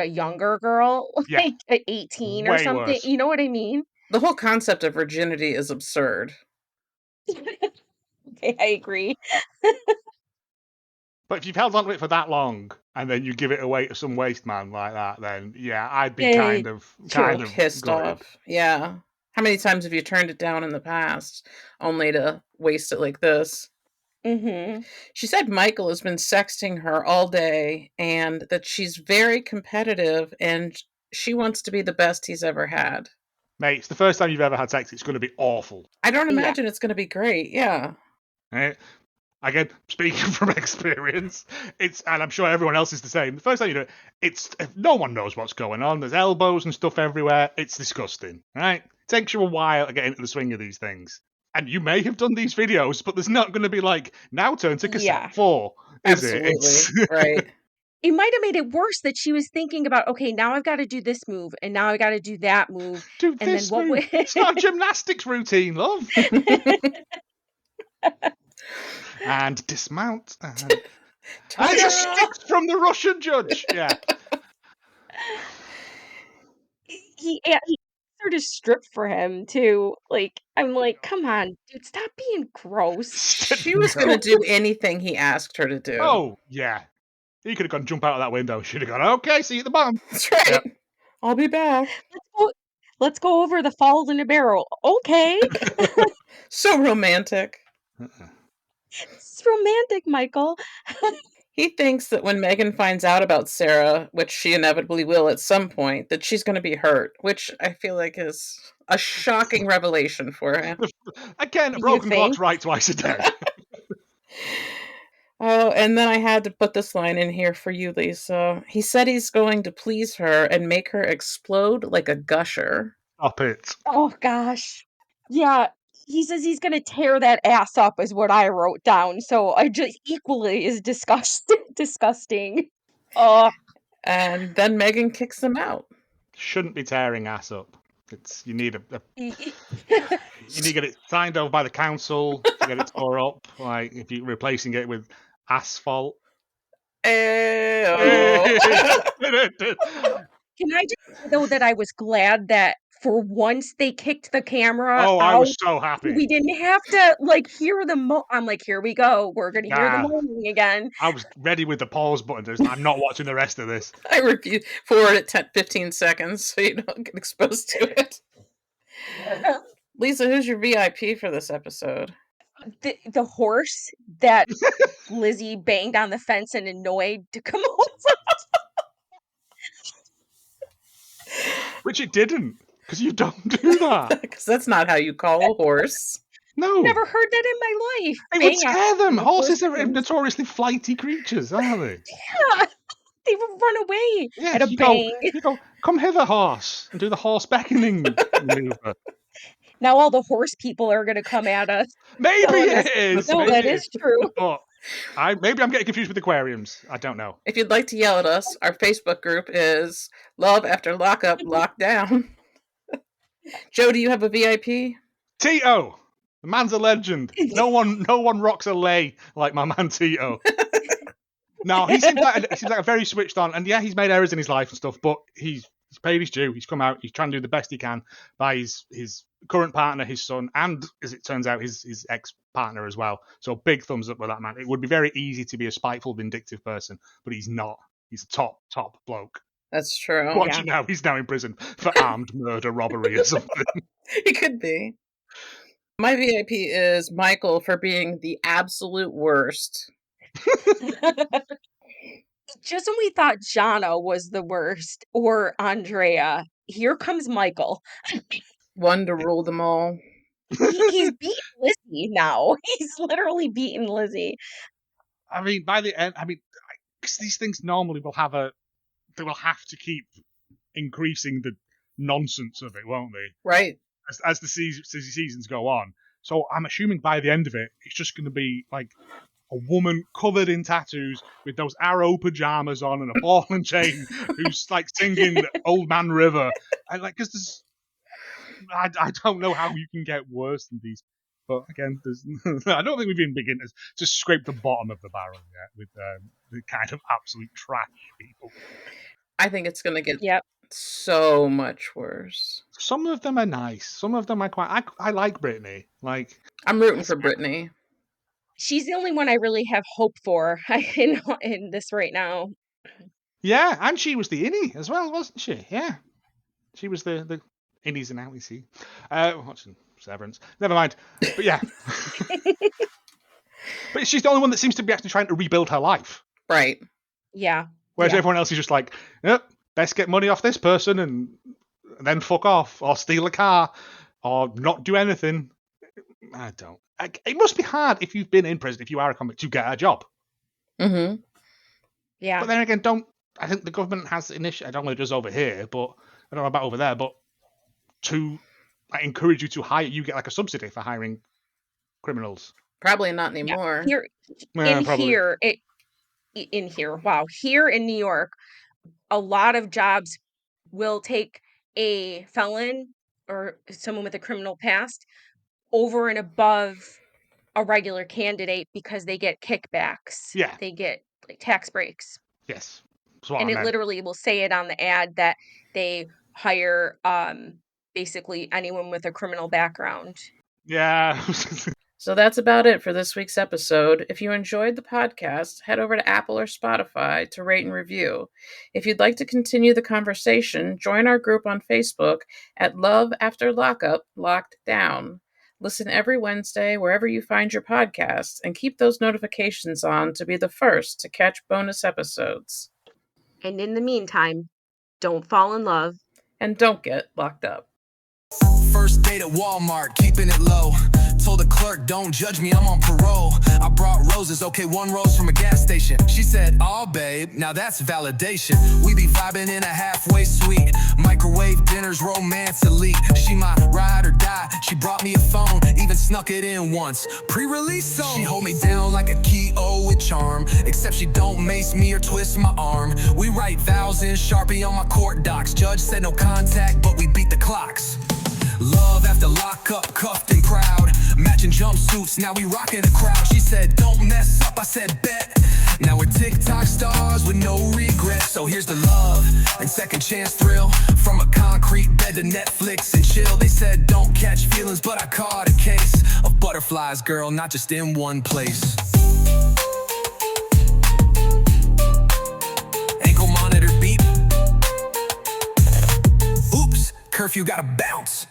younger girl, Yeah, like, at 18 or way something, worse. you know what I mean? The whole concept of virginity is absurd. Okay, I agree. But if you've held on to it for that long and then you give it away to some waste man like that, then yeah, I'd be Yeah, kind true. of Pissed gutted. off. Yeah. How many times have you turned it down in the past only to waste it like this? Mhm. She said Michael has been sexting her all day and that she's very competitive and she wants to be the best he's ever had. Mate, it's the first time you've ever had sex. It's going to be awful. I don't Yeah. imagine it's going to be great. Yeah. Right? Again, speaking from experience, and I'm sure everyone else is the same. The first time you do it, no one knows what's going on. There's elbows and stuff everywhere. It's disgusting, right? It takes you a while to get into the swing of these things. And you may have done these videos, but there's not going to be like, now turn to cassette Yeah. 4, is it? Absolutely. Right. it might have made it worse that she was thinking about, okay, now I've got to do this move, and now I got to do that move, Do and then this what move. would It's not a gymnastics routine, love. And dismount. And it's a stick from the Russian judge. Yeah. he sort of stripped for him too. Like, I'm like, come on, dude, stop being gross. She was going to do anything he asked her to do. Oh, yeah. He could have gone jump out of that window. Should have gone, okay, see you at the bottom. That's right. Yep. I'll be back. Let's go over the falls in a barrel. Okay. So romantic. It's romantic, Michael. He thinks that when Megan finds out about Sarah, which she inevitably will at some point, that she's going to be hurt, which I feel like is a shocking revelation for him. Again, a broken clock's right twice a day. Oh, and then I had to put this line in here for you, Lisa. He said he's going to please her and make her explode like a gusher. Stop it. Oh, gosh. Yeah, he says he's going to tear that ass up is what I wrote down. So I just equally is disgusting. And then Megan kicks him out. Shouldn't be tearing ass up. You need you need to get it signed over by the council to get it tore up. Like if you're replacing it with asphalt. Can I just say, though, that I was glad that for once they kicked the camera out. I was so happy. We didn't have to, like, hear the I'm like, here we go. We're going to hear the moaning again. I was ready with the pause button. I'm not watching the rest of this. I refuse. Forward at 15 seconds so you don't get exposed to it. Lisa, who's your VIP for this episode? The horse that Lizzie banged on the fence and annoyed to come over. Which it didn't, because you don't do that. Because that's not how you call a horse. No. I've never heard that in my life. It would scare them. Horses are notoriously flighty creatures, aren't they? Yeah. They would run away at a bang. You go, come hither, horse, and do the horse beckoning maneuver. Now all the horse people are going to come at us. Maybe it is. No, that is true. But maybe I'm getting confused with aquariums. I don't know. If you'd like to yell at us, our Facebook group is Love After Lockup, Lockdown. Joe, do you have a VIP? Tito. The man's a legend. No one rocks a lay like my man Tito. No, he seems like a very switched on, and yeah, he's made errors in his life and stuff, but he's paid his due. He's come out. He's trying to do the best he can by his current partner, his son, and as it turns out, his ex-partner as well. So big thumbs up with that man. It would be very easy to be a spiteful, vindictive person, but he's not. He's a top bloke. That's true. Watch it now. He's now in prison for armed murder, robbery, or something. He could be. My VIP is Michael for being the absolute worst. Just when we thought Jana was the worst, or Andrea, here comes Michael. One to rule them all. He's beaten Lizzie now. He's literally beaten Lizzie. I mean, by the end, because these things normally they will have to keep increasing the nonsense of it, won't they? Right. As the seasons go on. So I'm assuming by the end of it, it's just going to be like a woman covered in tattoos with those arrow pajamas on and a ball and chain who's like singing Old Man River. And like, because I don't know how you can get worse than these. But again, I don't think we've even begun to scrape the bottom of the barrel yet with the kind of absolute trash people. I think it's going to get so much worse. Some of them are nice. Some of them are quite. I like Brittany. Like I'm rooting for Brittany. She's the only one I really have hope for in this right now. Yeah, and she was the innie as well, wasn't she? Yeah, she was the innies and outies. See, watching Severance. Never mind. But yeah, but she's the only one that seems to be actually trying to rebuild her life. Right. Yeah. Whereas everyone else is just like, yep, best get money off this person and then fuck off, or steal a car, or not do anything. I don't. It must be hard if you've been in prison, if you are a convict, to get a job. Mm-hmm. Yeah. But then again, I think the government has initiative, I don't know if it does over here, but I don't know about over there, but to encourage you to hire, you get like a subsidy for hiring criminals. Probably not anymore. Here, in here. Wow. Here in New York, a lot of jobs will take a felon or someone with a criminal past over and above a regular candidate because they get kickbacks. Yeah. They get like tax breaks. Yes. That's what And I it meant. literally will say it on the ad that they hire basically anyone with a criminal background. Yeah. So that's about it for this week's episode. If you enjoyed the podcast, head over to Apple or Spotify to rate and review. If you'd like to continue the conversation, join our group on Facebook at Love After Lockup, Locked Down. Listen every Wednesday wherever you find your podcasts and keep those notifications on to be the first to catch bonus episodes. And in the meantime, don't fall in love. And don't get locked up. First date at Walmart, keeping it low. Told the clerk, don't judge me, I'm on parole. I brought roses, okay, 1 rose from a gas station. She said, oh babe, now that's validation. We be vibing in a halfway suite. Microwave dinners, romance elite. She my ride or die, she brought me a phone. Even snuck it in once, pre-release song. She hold me down like a key-o with charm. Except she don't mace me or twist my arm. We write vows in Sharpie on my court docs. Judge said no contact, but we beat the clocks. Love after lockup, cuffed and proud. Matching jumpsuits, now we rockin' the crowd. She said, don't mess up, I said, bet. Now we're TikTok stars with no regrets. So here's the love and second chance thrill. From a concrete bed to Netflix and chill. They said, don't catch feelings, but I caught a case of butterflies, girl, not just in one place. Ankle monitor beep. Oops, curfew gotta bounce.